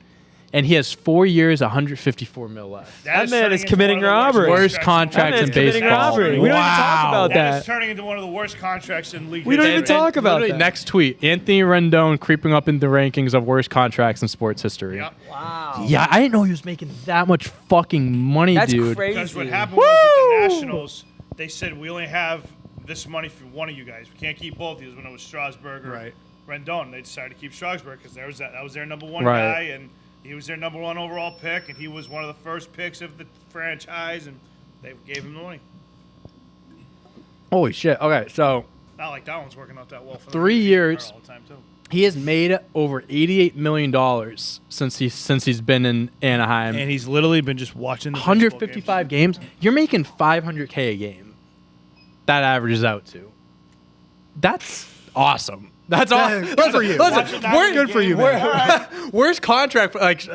and he has 4 years, 154 mil left. That is man turning is into committing one of the robbery. Worst contract That in man's committing baseball. robbery. We don't even talk about That that. is turning into one of the worst contracts in league We don't history. even talk about literally that. Next tweet: Anthony Rendon creeping up in the rankings of worst contracts in sports history. Yep. Wow. Yeah, I didn't know he was making that much fucking money, That's dude. crazy. Because what happened was with the Nationals, they said we only have this money for one of you guys. We can't keep both of you. When it was Strasburg or Rendon, they decided to keep Strasburg because that was their number one Right. guy, and he was their number one overall pick, and he was one of the first picks of the franchise, and they gave him the money. Holy shit! Okay, so Not like that one's working out that well for them. 3 They keep years. Carl all the time too. he has made over $88 million since he's been in Anaheim. And he's literally been just watching the 155 games. You're making $500K a game. That averages out to. That's awesome. That's awesome. good for you. Watching that Good for you, man. Worst contract. Like,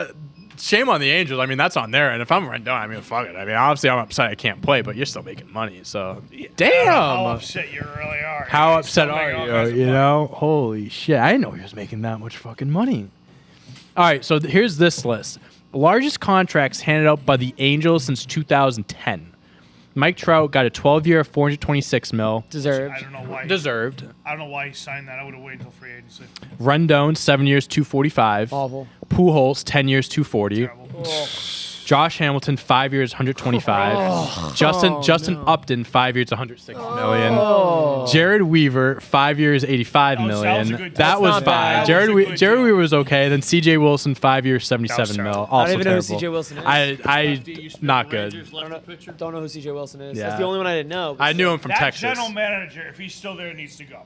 shame on the Angels. I mean, that's on there. And if I'm Rendon, I mean, fuck it. I mean, obviously, I'm upset I can't play, but you're still making money. So, damn. How upset you really are. How You're upset still are making all kinds you? of You money. know, holy shit! I didn't know he was making that much fucking money. All right, so here's this list: largest contracts handed out by the Angels since 2010. Mike Trout got a 12-year, $426 million. Deserved. I don't know why. Deserved. I don't know why he signed that. I would have waited until free agency. Rendon, 7 years, $245. Awful. Pujols, 10 years, $240. Terrible. Josh Hamilton, 5 years, 125. Justin Upton, 5 years, 106 million. Jared Weaver, 5 years, 85 Oh, so that was a million. good- That that's was not fine. bad. That was a good Jared deal. Weaver was okay. Then C.J. Wilson, 5 years, 77 That was mil. terrible. Also I don't even know who terrible. C.J. Wilson is. I not good. Don't know who C.J. Wilson is. Yeah. That's the only one I didn't know. I knew him from That Texas. general manager, if he's still there, needs to go.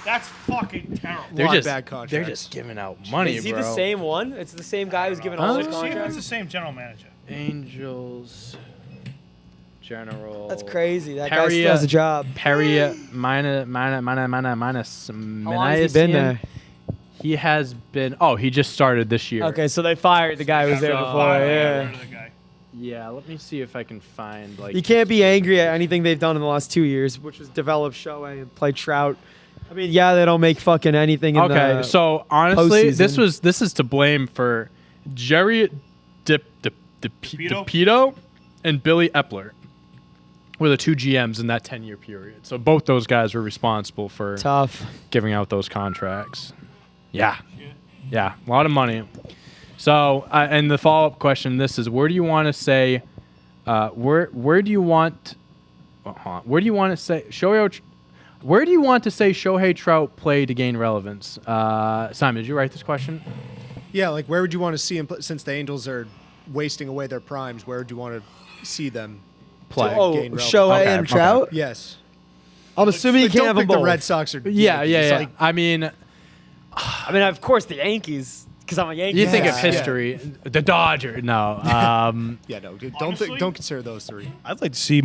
That's fucking terrible. They're Lot of just bad contracts. they're just giving out money, Is he bro. the same one? It's the same guy who's giving all those See if it's the contracts? same general manager. Angels General. That's crazy. That guy Perry, still has a job. Perry minus How long has he been there? He has been. Oh, he just started this year. Okay, so they fired the guy who was there So- before. Got Yeah. rid of the guy. Yeah. Let me see if I can find like. You can't be angry at anything they've done in the last 2 years, which was develop Shohei and play Trout. I mean, yeah, they don't make fucking anything in Okay, the so honestly, postseason. this is to blame for Jerry DePito and Billy Epler were the two GMs in that 10-year period. So both those guys were responsible for tough. giving out those contracts. Yeah, a lot of money. So, and the follow-up question: this is where do you want to say, where do you want to say where do you want to say Shohei Trout played to gain relevance? Simon, did you write this question? Yeah, like where would you want to see him since the Angels are wasting away their primes? Where would you want to see them Play. Oh, gain relevance? Shohei Okay, and okay. Trout? Yes. I'm assuming you But can't don't have them pick the both. Red Sox or Yeah. Yankees. Like, I mean, I mean, of course, the Yankees, because I'm a Yankee. you think of Yeah. history, the Dodgers. No. yeah, no, dude, Honestly? don't consider those three. I'd like to see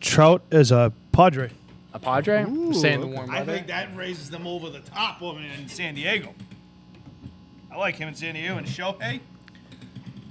Trout as a Padre. A Padre? Ooh, Stay in the okay. warm I weather. think that raises them over the top of him in San Diego. I like him in San Diego and Shohei.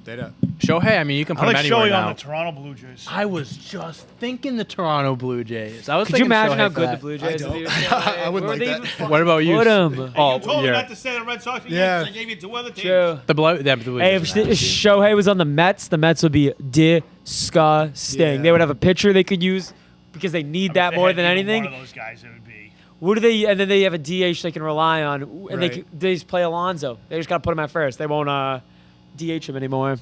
They don't. Shohei, I mean, you can I put him like anywhere Shohei now. on the Toronto Blue Jays. I was just thinking the Toronto Blue Jays. I was Could you thinking imagine Shohei how for good that. the Blue Jays I would be? don't. with I Shohei? wouldn't Where like they that. even fucking What about you? put him? Oh, You told me yeah. not to say the Red Sox again Yeah. because I gave you two other teams. True. The Blue Hey, Jays. if Shohei was on the Mets would be disgusting. Yeah. They would have a pitcher they could use because they need If that they more had than even anything. One of those guys, it would be. What do they? And then they have a DH they can rely on, and Right. they just play Alonso. They just got to put him at first. They won't DH him anymore.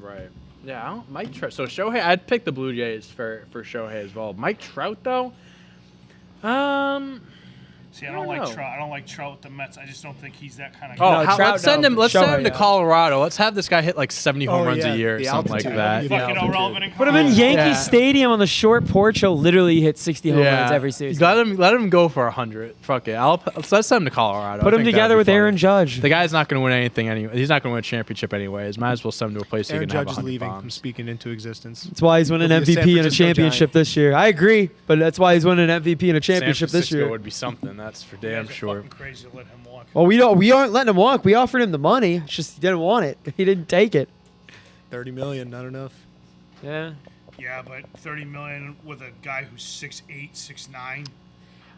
Right. Yeah, I don't, Mike Trout. So Shohei, I'd pick the Blue Jays for Shohei as well. Mike Trout though, See, I I don't don't like know. Trout. I don't like Trout with the Mets. I just don't think he's that kind of oh, guy. No, Trout, let's send no, him. Let's Shohei, send him to yeah. Colorado. Let's have this guy hit like 70 home Oh, runs yeah, a year, or the something like altitude. that. Yeah. Fucking irrelevant in Put him in Colorado. Yankee Yeah. Stadium on the short porch. He'll literally hit 60 home runs every season. Let him go for 100. Fuck it. Let's send him to Colorado. Put I him think together that'd with be funny. Aaron Judge. The guy's not going to win anything anyway. He's not going to win a championship anyways. Might as well send him to a place he Aaron can have Judge is 100 leaving. I'm bombs. speaking into existence. That's why he's winning He'll be a San MVP and a Francisco championship Giant. this year. I agree, but that's why he's winning an MVP and a San championship this Francisco year. would be something. That's for You damn guys are sure. fucking crazy to let him walk. Well, we aren't letting him walk. We offered him the money. It's just he didn't want it. He didn't take it. $30 million, not enough. Yeah. Yeah, but $30 million with a guy who's 6'8", 6'9".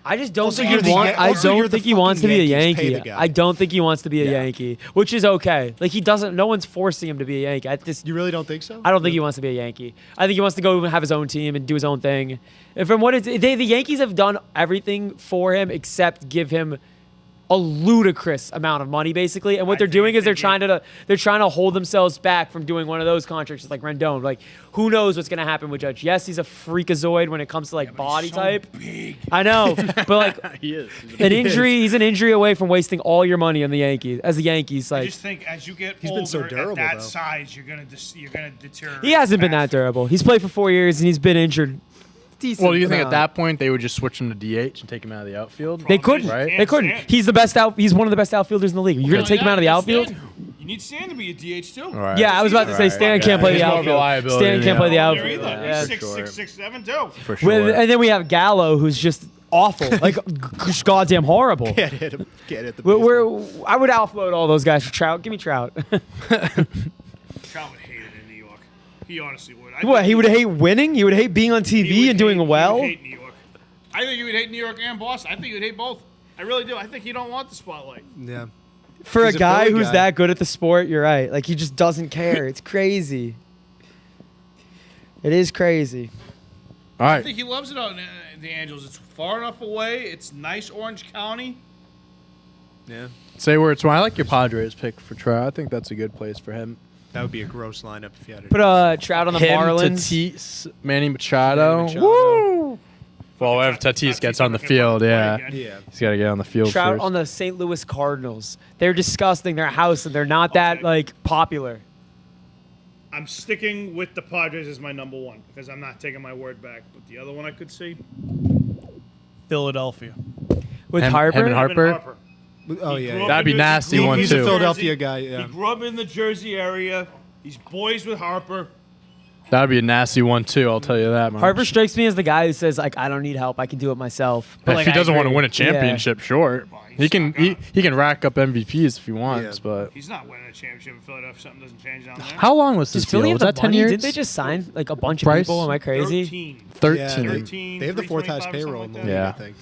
I just don't Also, think you're he the wants. Yan- I also, you're don't the think he wants to fucking be a Yankees. Pay Yankee. the guy. I don't think he wants to be a Yeah. Yankee, which is okay. Like he doesn't. No one's forcing him to be a Yankee. You really don't think so? I don't think he wants to be a Yankee. I think he wants to go and have his own team and do his own thing. And from what the Yankees have done everything for him except give him a ludicrous amount of money, basically. And what I they're think doing if is they they're trying to hold themselves back from doing one of those contracts like Rendon. Like, who knows what's gonna happen with Judge? Yes, he's a freakazoid when it comes to like But body he's so type. big. I know, but like He is. an injury, he's an injury away from wasting all your money on the Yankees. As the Yankees, I like just think as you get He's older been so durable, at that though. size, you're gonna deteriorate. he hasn't been that faster. durable. He's played for 4 years and he's been injured. Decent Well, do you think at amount. that point they would just switch him to DH and take him out of the outfield? They couldn't. Right? They couldn't. He's the best out. He's one of the best outfielders in the league. You're gonna take him out of the outfield? You need Stan to be a DH too. Right. Yeah, I was about to say Right. Stan Yeah, can't play he's the more of a outfield. liability Stan in can't the play the There outfield. either. Yeah. He's for sure. 6'6", 6'7" too. For sure. And then we have Gallo, who's just awful, like just goddamn horrible. Can't hit him. Can't hit the I would outvote all those guys for Trout. Give me Trout. Trout would hate it in New York. He honestly would. What? He would hate winning. He would hate being on he TV would and doing hate- well. He would hate New York. I think he would hate New York and Boston. I think he would hate both. I really do. I think he don't want the spotlight. Yeah. For He's a a guy Philly who's guy. that good at the sport, you're right. Like he just doesn't care. It's crazy. It is crazy. All I right. think he loves it on the Angels. It's far enough away. It's nice Orange County. Yeah. Say where it's. I like your Padres pick for Trout. I think that's a good place for him. That would be a gross lineup if you had to. Put Trout on the Him, Marlins. Tatis, Manny Machado. Manny Machado. Woo! Well, whenever Tatis gets on the field, yeah. Yeah. He's got to get on the field Trout first. on the St. Louis Cardinals. They're disgusting. They're a house, and they're not that Okay. like popular. I'm sticking with the Padres as my number one because I'm not taking my word back. But the other one I could see, Philadelphia. With Him- Harper. him and Harper? Harper. Oh He yeah. grew yeah. up That'd be in New- nasty he grew up one, in He's a too. Jersey. Philadelphia guy. Yeah. He grew up in the Jersey area. He's boys with Harper. That'd be a nasty one too. I'll tell you that. Mark. Harper strikes me as the guy who says like, I don't need help. I can do it myself. If But, like, he I doesn't want to agree. win a championship, sure. Well, he's He can not gonna. he can rack up MVPs if he wants, Yeah. but He's not winning a championship in Philadelphia. If something doesn't change down there. how long was this Does Philly deal? have Was the that 10 money? years? Did they just sign like a bunch of Bryce? people? Am I crazy? 13. 13. Yeah, 13, they have the fourth highest 325 or payroll in the league. something like I that. think.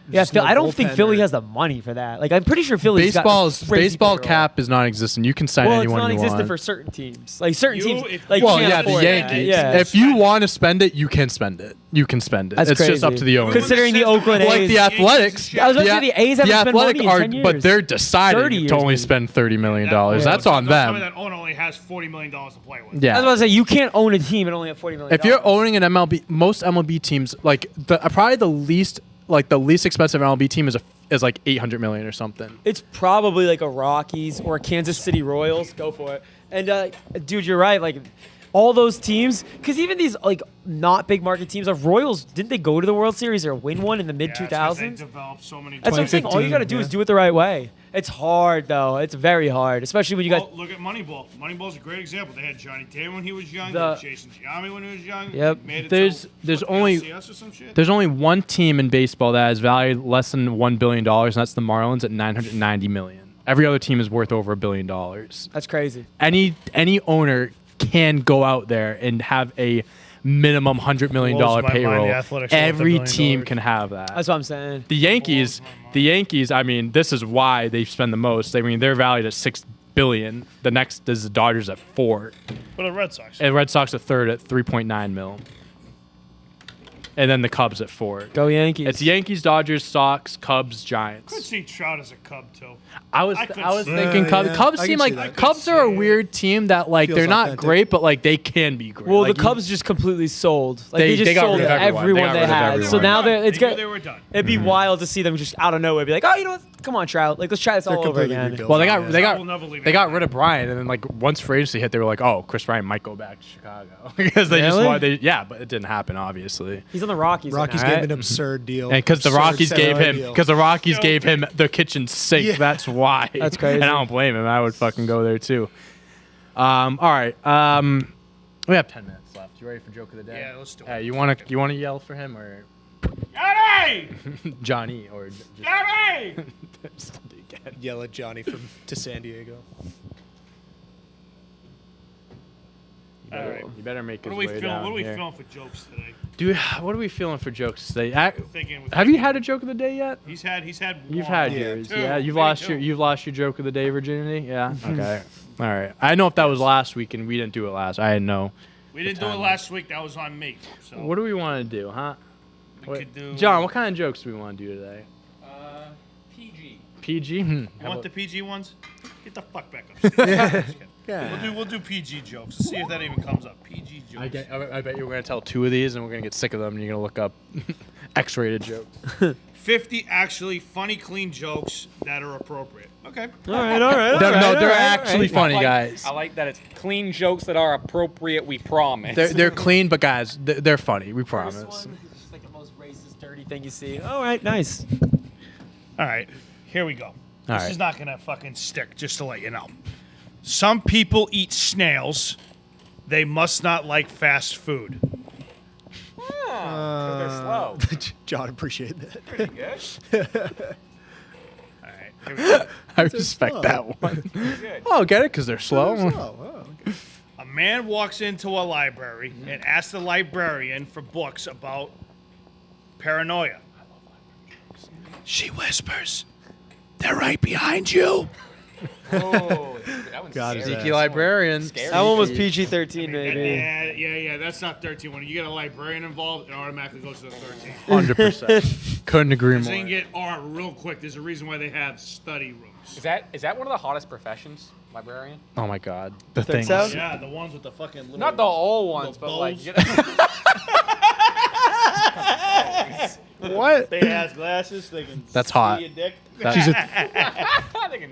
Yeah, There's no I don't think bullpen Philly or- has the money for that. Like, I'm pretty sure Philly's Baseball's got crazy baseball payroll. cap is non-existent. You can sign Well, it's anyone you non-existent want. for certain teams. Like certain You- teams, if- like Well, can't yeah, the afford that. Yankees. Yeah, If you want to spend it, you can spend it. You can spend it. That's it's just up crazy. to the owner. Considering the Oakland Like A's, the Athletics. I was about to say the A's haven't spent Athletic money in 10 years. but they're 30 deciding years, to only maybe. spend $30 million. That- That's on Don't tell me them. that owner only has $40 million to play with. Yeah. I was about to say you can't own a team and only have $40 million. If you're owning an MLB, most MLB teams like probably the least expensive MLB team is like 800 million or something. it's probably like a Rockies or a Kansas City Royals. Go for it. And dude, you're right. Like all those teams, because even these like not big market teams, like Royals, didn't they go to the World Series or win one in the mid Yeah, it's 'cause they 2000s? developed so many. That's what I'm saying. All you got to do is do it the right way. It's hard though. It's very hard, especially when you got. Well, look at Moneyball. Moneyball's a great example. They had Johnny Damon when he was young. The- They had Jason Giambi when he was young. Yep. Made it There's to, only- LCS or some shit? There's only one team in baseball that is valued less than $1 billion, and that's the Marlins at 990 million. Every other team is worth over $1 billion. That's crazy. Any owner can go out there and have a minimum $100 million Blows my mind, payroll. the Athletics are worth $1 Every billion. team can have that. That's what I'm saying. The Yankees, I mean, this is why they spend the most. I mean, they're valued at $6 billion. The next is the Dodgers at 4, What are the Red Sox? and Red Sox at third at 3.9 mil, and then the Cubs at 4. Go Yankees. It's Yankees, Dodgers, Sox, Cubs, I could Giants. see Trout as a Cub too. I was I could see- thinking Cubs. yeah, Cubs I seem can see like that. Cubs I are a could see weird team that like Feels they're not authentic. great, but like they can be great. Well, Like, the Cubs just completely sold. Like they just they got sold rid of everyone. They everyone got they rid of had. So everyone. now it's They knew good. they were done. It'd be wild to see them just out of nowhere be like, oh, you know what? Come on, Trout. Like let's try this They're all over completely again. rebuilt. Well, they Yeah. got they Trout will got never leave they got Atlanta. rid of Bryant, and then like once free agency hit, they were like, "Oh, Chris Bryant might go back to Chicago," because they just Really? wanted. But it didn't happen, obviously, He's on the Rockies. Rockies right? gave him an absurd deal. and because the Absurd Rockies gave salary him deal. the kitchen sink. Yeah. That's why. That's crazy. And I don't blame him. I would fucking go there too. All right. We have 10 minutes left. You ready for joke of the day? Yeah, let's do it. Hey, you wanna yell for him or Johnny! Johnny or just Johnny! Yell at Johnny to San Diego. All right. You better make What his are we way feeling? down What are we here. feeling for jokes today? Dude, what are we feeling for jokes today? Thinking. Have you had a joke of the day yet? He's had. You've one. had Yeah. yours. Two, Yeah, maybe two. you've lost your joke of the day virginity. Yeah. Okay. All right. I know if that was last week and we didn't do it last. I didn't know. We didn't do it last week. That was on me. So What do we want to do, huh? we could do. John, what kind of jokes do we want to do today? PG. PG. You want the PG ones? Get the fuck back up. Yeah. We'll do PG jokes. Let's see if that even comes up. PG jokes. I bet you're going to tell 2 of these and we're going to get sick of them and you're going to look up X-rated jokes. 50 actually funny, clean jokes that are appropriate. Okay. All right. They're actually funny, guys. I like that it's clean jokes that are appropriate, we promise. They're clean, but guys, they're funny. We This promise. one is just like the most racist, dirty thing you see. All right, nice. All right. Here we go. This right. is not going to fucking stick, just to let you know. Some people eat snails. They must not like fast food. They're slow. John, appreciate that. Pretty good. All right. Here we go. I respect slow. that one. Good. Oh, get it? Because they're slow. Okay. A man walks into a library and asks the librarian for books about paranoia. She whispers, "They're right behind you." Oh, that one's God, scary. is Sneaky librarian. Scary. That one was PG-13, maybe. Yeah. That's not 13. When you get a librarian involved, it automatically goes to the 13. 100%. Couldn't agree They can more. get R real quick. There's a reason why they have study rooms. Is that one of the hottest professions? Librarian? Oh my God, the Think things. so? Yeah, the ones with the fucking little. Not the old ones, but like. bowls. What? They has glasses. They can. That's see hot. Your dick.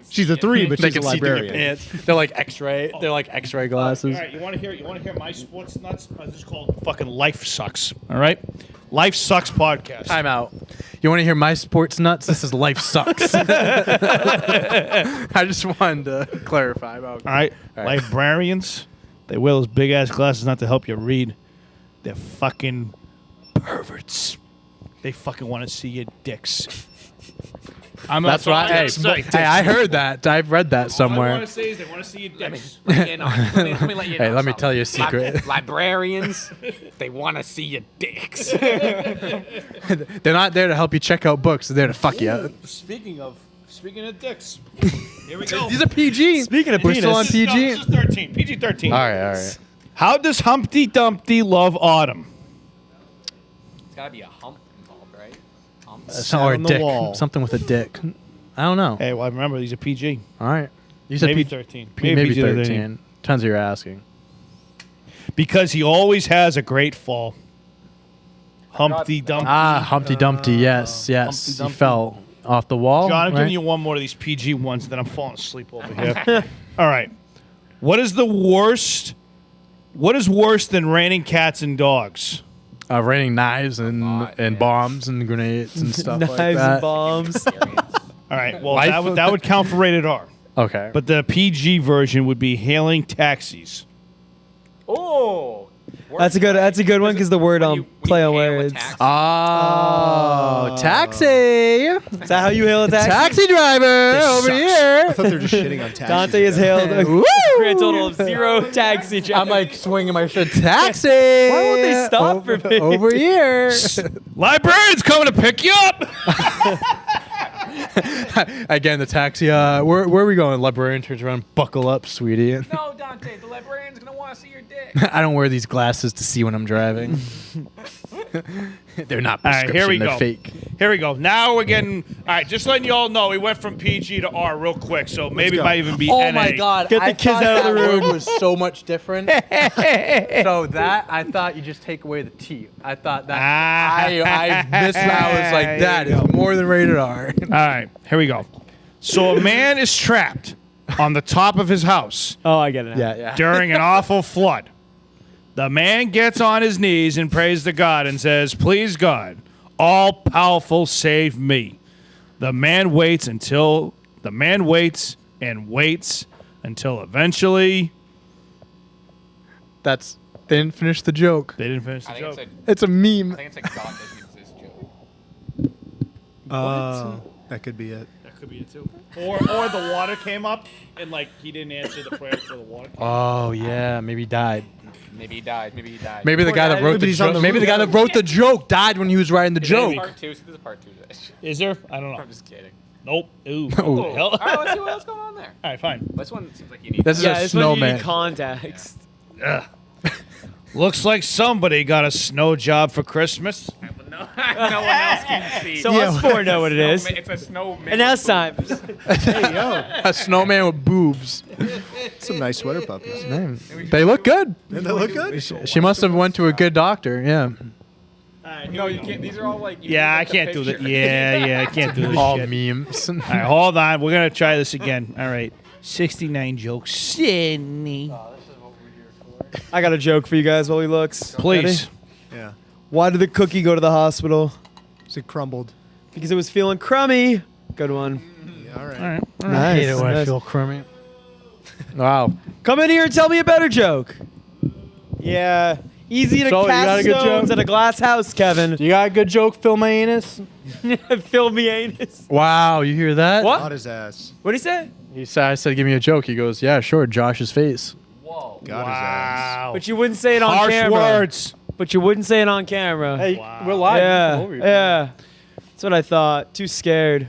She's a 3, but They she's a can see through your librarian. pants. They're like X-ray. They're like X-ray glasses. All right, you want to hear? You want to hear my sports nuts? This is called fucking Life Sucks. All right, Life Sucks podcast. Time out. You want to hear my sports nuts? This is Life Sucks. I just wanted to clarify about. All right, All right. librarians. They wear those big ass glasses not to help you read. They're fucking perverts. They fucking want to see your dicks. That's right. Hey, I heard that. I've read that All I somewhere. want to say is they want to see your dicks. Let me let you know. Hey, let me something. tell you a secret. Librarians, they want to see your dicks. They're not there to help you check out books. They're there to fuck you up. Speaking of dicks, here we go. These are PG. Speaking of We're still on penis. PG. No, this is 13. PG-13. All right. How does Humpty Dumpty love autumn? It's got to be a hump involved, right? Hump. Or a on the dick. wall. Something with a dick. I don't know. Hey, well, remember these are PG. All right. You said Maybe P- 13. Maybe PG-13. 13. Depends what you're asking. Because he always has a great fall. Humpty Dumpty. Humpty Dumpty. Yes. Humpty He Dumpty. fell off the wall. John, I'm right? giving you one more of these PG ones, then I'm falling asleep over here. All right. What is worse than raining cats and dogs? Raining knives and bombs and grenades and stuff like Knives that. and bombs. All right. Well, Life that would count for rated R. Okay. But the PG version would be hailing taxis. Oh. That's a good one because the word play on words. Oh, taxi. Is that how you hail a taxi? Taxi driver over I here. thought they were just shitting on taxis. Dante has hailed a Woo! grand total of 0 taxi drivers. I'm like swinging my shirt. Taxi. Why won't they stop over, for me? over here? Librarian's coming to pick you up. Again, the taxi. Where are we going? Librarian turns around. Buckle up, sweetie. No, Dante, the librarian's going to want to see your dick. I don't wear these glasses to see when I'm driving. They're not All right, prescription. here we They're go. fake. Here we go. Now we're getting. All right, just letting you all know, we went from PG to R real quick, so maybe it go. might even be Oh NA. my God! Get the I kids thought out of the that room. word was so much different. So that I thought you just take away the T. I thought that I missed. I was like, that is more than rated R. All right, here we go. So a man is trapped on the top of his house Oh, I get it. Now. yeah. during an awful flood. The man gets on his knees and prays to God and says, "Please, God, all powerful, save me." The man waits and waits until eventually They didn't finish the joke. they didn't finish the I think joke. It's a meme. I think it's like God doesn't exist joke. That could be it. That could be it too. Or the water came up and like he didn't answer the prayer for the water. Oh yeah, maybe he died. Maybe he died. Maybe he died. Maybe the guy that guy, wrote the he's on joke. the Maybe the guy that wrote the joke died when he was writing the There's joke. part two. There's a part two to this. Is there? I don't know. I'm just kidding. Nope. Ooh. Oh. What the hell? All right, let's see what's going on there. All right, fine. This one seems like you need. This is Yeah, a this one you snowman. need context. Looks like somebody got a snow job for Christmas. no one else can see. So us four know what it is. It's a snowman. And now it's time. A snowman with boobs. Some nice sweater puppies. Man, they look good. Didn't they look good? She must have went to a good doctor. Yeah. No, you can't. These are all like. Yeah, I can't do that. Yeah, I can't do this All shit. memes. All right, hold on. We're gonna try this again. All right, 69 jokes. Sydney, I got a joke for you guys while he looks. please. Ready? Yeah. Why did the cookie go to the hospital? So it crumbled. Because it was feeling crummy. Good one. Yeah, all right. All right. Nice. nice. crummy. Wow. Come in here and tell me a better joke. Yeah. Easy to So, you got a cast good stones joke? at a glass house, Kevin. You got a good joke, Phil my anus? Fill me anus. Wow, you hear that? What? Got his ass. What'd he say? I said, give me a joke. He goes, yeah, sure, Josh's face. Whoa. Got his ass. Wow. But you wouldn't say it on Harsh camera. words. But you wouldn't say it on camera. Hey, Wow. we're live. Yeah. Yeah. That's what I thought. Too scared.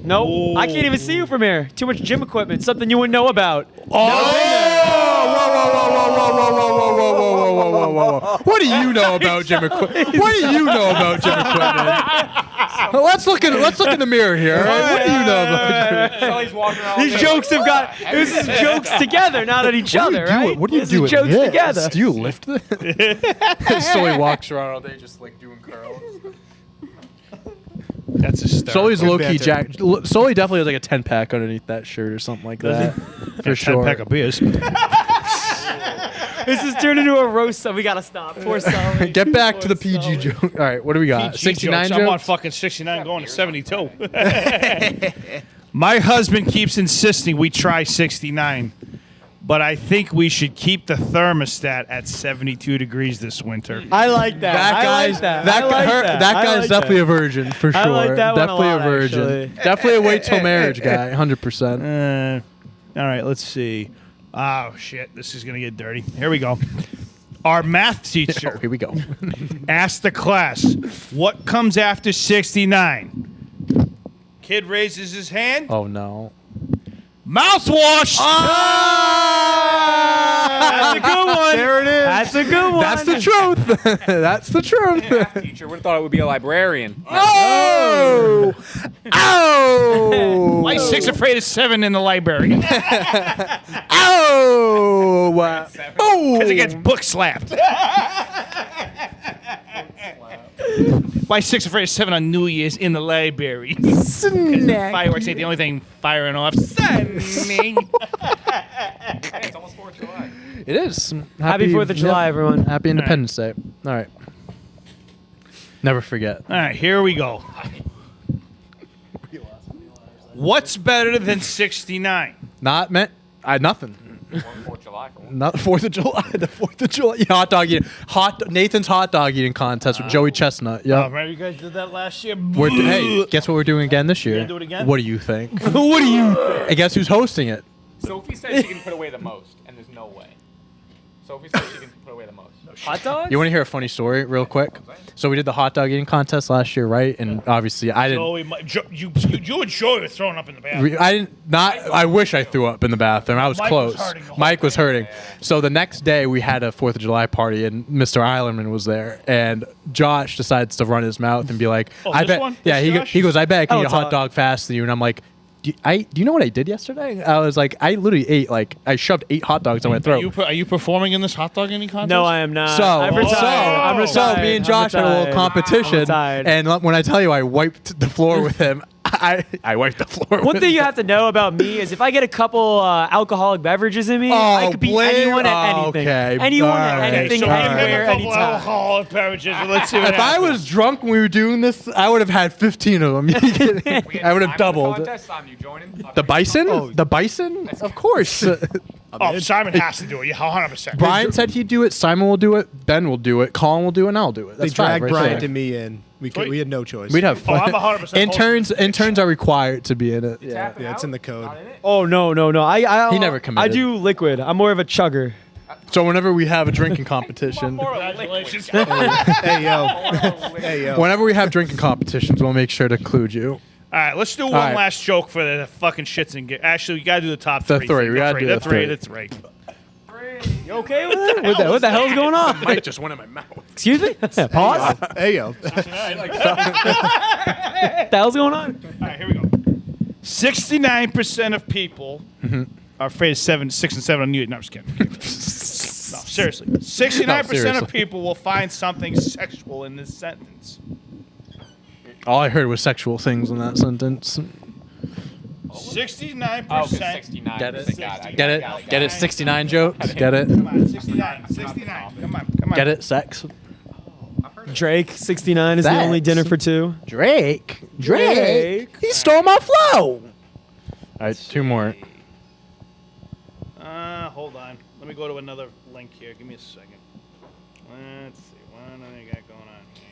Nope. I can't even see you from here. Too much gym equipment. Something you wouldn't know about. What do you know about gym equipment? What do you know about gym equipment? Let's look in the mirror here. All right? What do you know about gym equipment? So he's walking around. These jokes have got. This is jokes together, not at each other, right? What do you This do is with jokes this? together. Do you lift this? Sully walks around all day just like doing curls. That's hysterical. Sully's low key banter. Jack. Sully definitely has like a 10-pack underneath that shirt or something like that. For sure. 10 pack of beers. This is turned into a roast. So we gotta stop. Poor Sully. Get back Poor to the PG Sully. joke. All right, what do we got? 69 I'm on jokes? fucking 69 going to 72. My husband keeps insisting we try 69, but I think we should keep the thermostat at 72 degrees this winter. I like that. That I guy's like that. that, I like her, that I guy's like definitely that. a virgin for sure. I like that one a Definitely lot, a virgin. actually. Definitely a wait till marriage guy. 100%. All right, let's see. Oh, shit. This is going to get dirty. Here we go. Our math teacher Here we go. asked the class, what comes after 69? Kid raises his hand. Oh no. Mouthwash! That's a good one. There it is. That's a good one. That's the truth. That's the truth. Teacher would have thought it would be a librarian. Oh! Oh! Why is 6 afraid of 7 in the library? Oh! Because he gets Boom! book slapped. Why 6 afraid of 7 on New Year's in the library? Fireworks ain't the only thing firing off. Sunny. Hey, it's almost 4th of July. It is. Happy 4th of July, everyone. Happy Independence Day. All right. Never forget. All right, here we go. What's better than 69? Not meant. Nothing. 4th of July for one. Not 4th of July. The 4th of July. Yeah, hot dog eating. Nathan's hot dog eating contest with Joey Chestnut. Yeah. Remember you guys did that last year? Hey, guess what we're doing again this year? gonna do it again? What do you think? What do you? And guess who's hosting it? Sophie said she can put away the most, and there's no way. Sophie said she can put away the most. Hot dogs? You want to hear a funny story, real quick? So we did the hot dog eating contest last year, right? And obviously, I didn't. You and Joey were throwing up in the bathroom. I didn't. Not. I wish I threw up in the bathroom. I was Mike was close. hurting the whole Mike was time. hurting. So the next day we had a 4th of July party, and Mr. Eilerman was there, and Josh decides to run his mouth and be like, Oh, "I this bet." one? Yeah, This Josh? he goes, "I bet I can Oh, eat a it's hot hot. dog faster than you." And I'm like, do you know what I did yesterday? I was like, I literally ate I shoved 8 hot dogs down my throat. Are you performing in this hot dog eating contest? No, I am not. So, I'm retired. I'm so retired. me and I'm Josh had a little retired. competition, I'm retired. and when I tell you I wiped the floor with him, I wiped the floor. One with thing you him. have to know about me is if I get a couple alcoholic beverages in me, I Oh, could beat blame- anyone at anything. okay. Anyone All at right. anything, So we have anywhere, a couple anytime. alcoholic beverages. And let's see what If I happens. was drunk when we were doing this, I would have had 15 of them. We I would have had time on the doubled. contest. Simon, you joining? The bison? The bison? Of course. Oh, Simon has to do it. Yeah, 100%. Brian said he'd do it. Simon will do it. Ben will do it. Colin will do it. And I'll do it. They That's 5 dragged right Bryant there. and me in. We had no choice. We'd have fun. I'm 100% Interns are required to be in it. Yeah, it's in the code. Oh no. I He never I committed. do liquid. I'm more of a chugger. So whenever we have a drinking competition, Congratulations. Hey yo, hey yo. whenever we have drinking competitions, we'll make sure to include you. All right, let's do one right. last joke for the fucking shits and get. Actually, we gotta do the top The three. three. We gotta do the the three. three. That's right. You okay with that? What the hell's going on? Mike just went in my mouth. Excuse me? Pause. Hey yo. What the hell's going on? All right, here we go. 69% of people are afraid of 6 and 7 on New Year's. No, I'm just kidding. No, seriously. 69% seriously. of people will find something sexual in this sentence. All I heard was sexual things in that sentence. 69%. Oh, 69. Get it? Got it. Get it? Get it? 69 jokes? Get it? Come on, 69. 69. Come on. Get it? Sex? Drake, 69 is the Facts. only dinner for 2. Drake? Drake? He stole my flow! All right, 2 more. Hold on. Let me go to another link here. Give me a second. Let's see. What do I got going on here?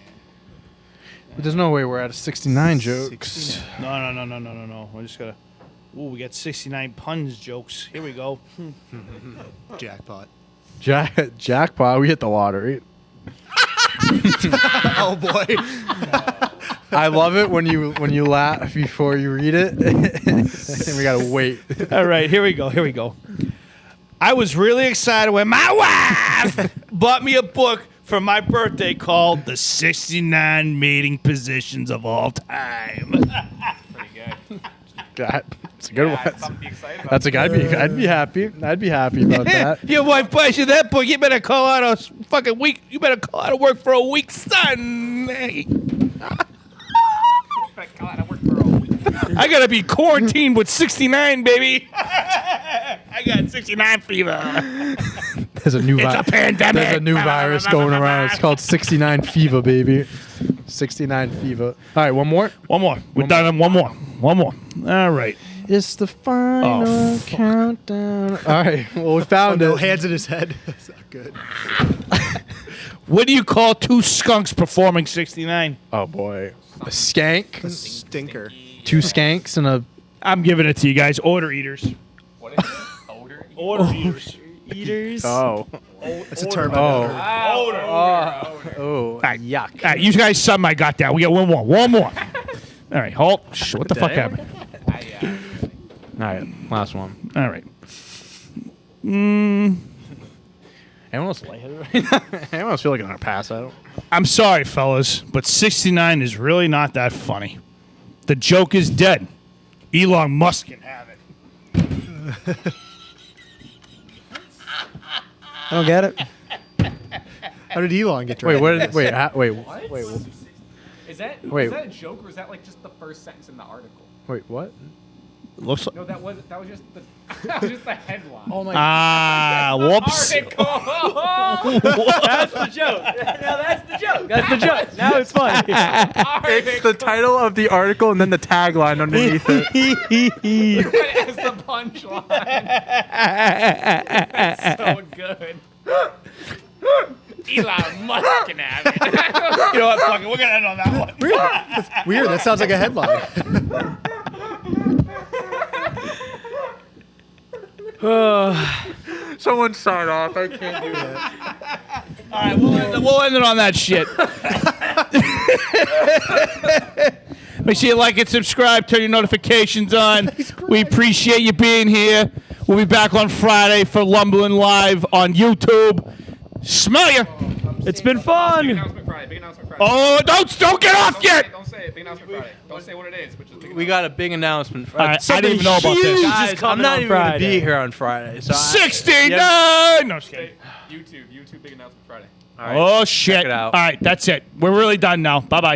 But there's no way we're at a 69 jokes. No. I just gotta. Ooh, we got 69 puns jokes. Here we go. Jackpot. Jackpot, we hit the lottery. Oh boy. I love it when you laugh before you read it. And we gotta wait. All right, here we go. I was really excited when my wife bought me a book for my birthday called The 69 Mating Positions of All Time. Pretty good. God. It's a good Yeah, one. something to be excited about. That's a good. I'd be excited. That's a guy. I'd be happy. I'd be happy about that. Your wife buys you that book. You better call out a fucking week. You better call out of work for a week, son. Hey. But God, I worked for a week. I gotta be quarantined with 69, baby. I got 69 fever. There's a new It's a pandemic. There's a new virus going around. It's called 69 fever, baby. 69 fever. All right, one more. One more. We're done. One more. One more. All right. It's the final Oh, fuck. countdown. All right. Well, we found No it. hands in his head. That's not good. What do you call two skunks performing 69? Oh boy. A skank. A stinker. Two skanks and a. I'm giving it to you guys. Order eaters. What is it? Odor? Order eaters. Eaters. Oh. That's a term. Oh. Order. Oh. Yuck. All right, you guys, some I got that. We got one more. One more. All right, halt. What the fuck happened? All right. Last one. All right. Anyone else lightheaded right now? Anyone else feel like I'm gonna pass out? I'm sorry, fellas, but 69 is really not that funny. The joke is dead. Elon Musk can have it. I don't get it. How did Elon get Wait. dragged? What? Did, wait. Wait. Wait. Is that Wait. is that a joke or is that like just the first sentence in the article? Wait. What? Looks like. No, that was just the that was just the headline. Oh my. Whoops. Article. That's the joke. No, that's the joke. That's the joke. Now it's funny. It's the title of the article and then the tagline underneath it. As the punchline. So good. Elon Musk can have it. You know what? Fuck it. We're going to end on that one. Weird. That sounds like a headline. Someone sign off. I can't do that. All right, we'll end it on that shit. Make sure you like and subscribe, turn your notifications on. We appreciate you being here. We'll be back on Friday for Lumberland Live on YouTube. Smell ya. It's been Big fun. announcement Friday. Big announcement Friday. Oh, don't get off yet. Don't say it. Big announcement Friday. Don't say what it is, but just big We got a big announcement. All right, I didn't even know about this. Guys, I'm coming not on even going to Friday. be here on Friday. So 69. Yeah. No, just kidding. YouTube big announcement Friday. All right. Oh shit! it out. All right, that's it. We're really done now. Bye bye.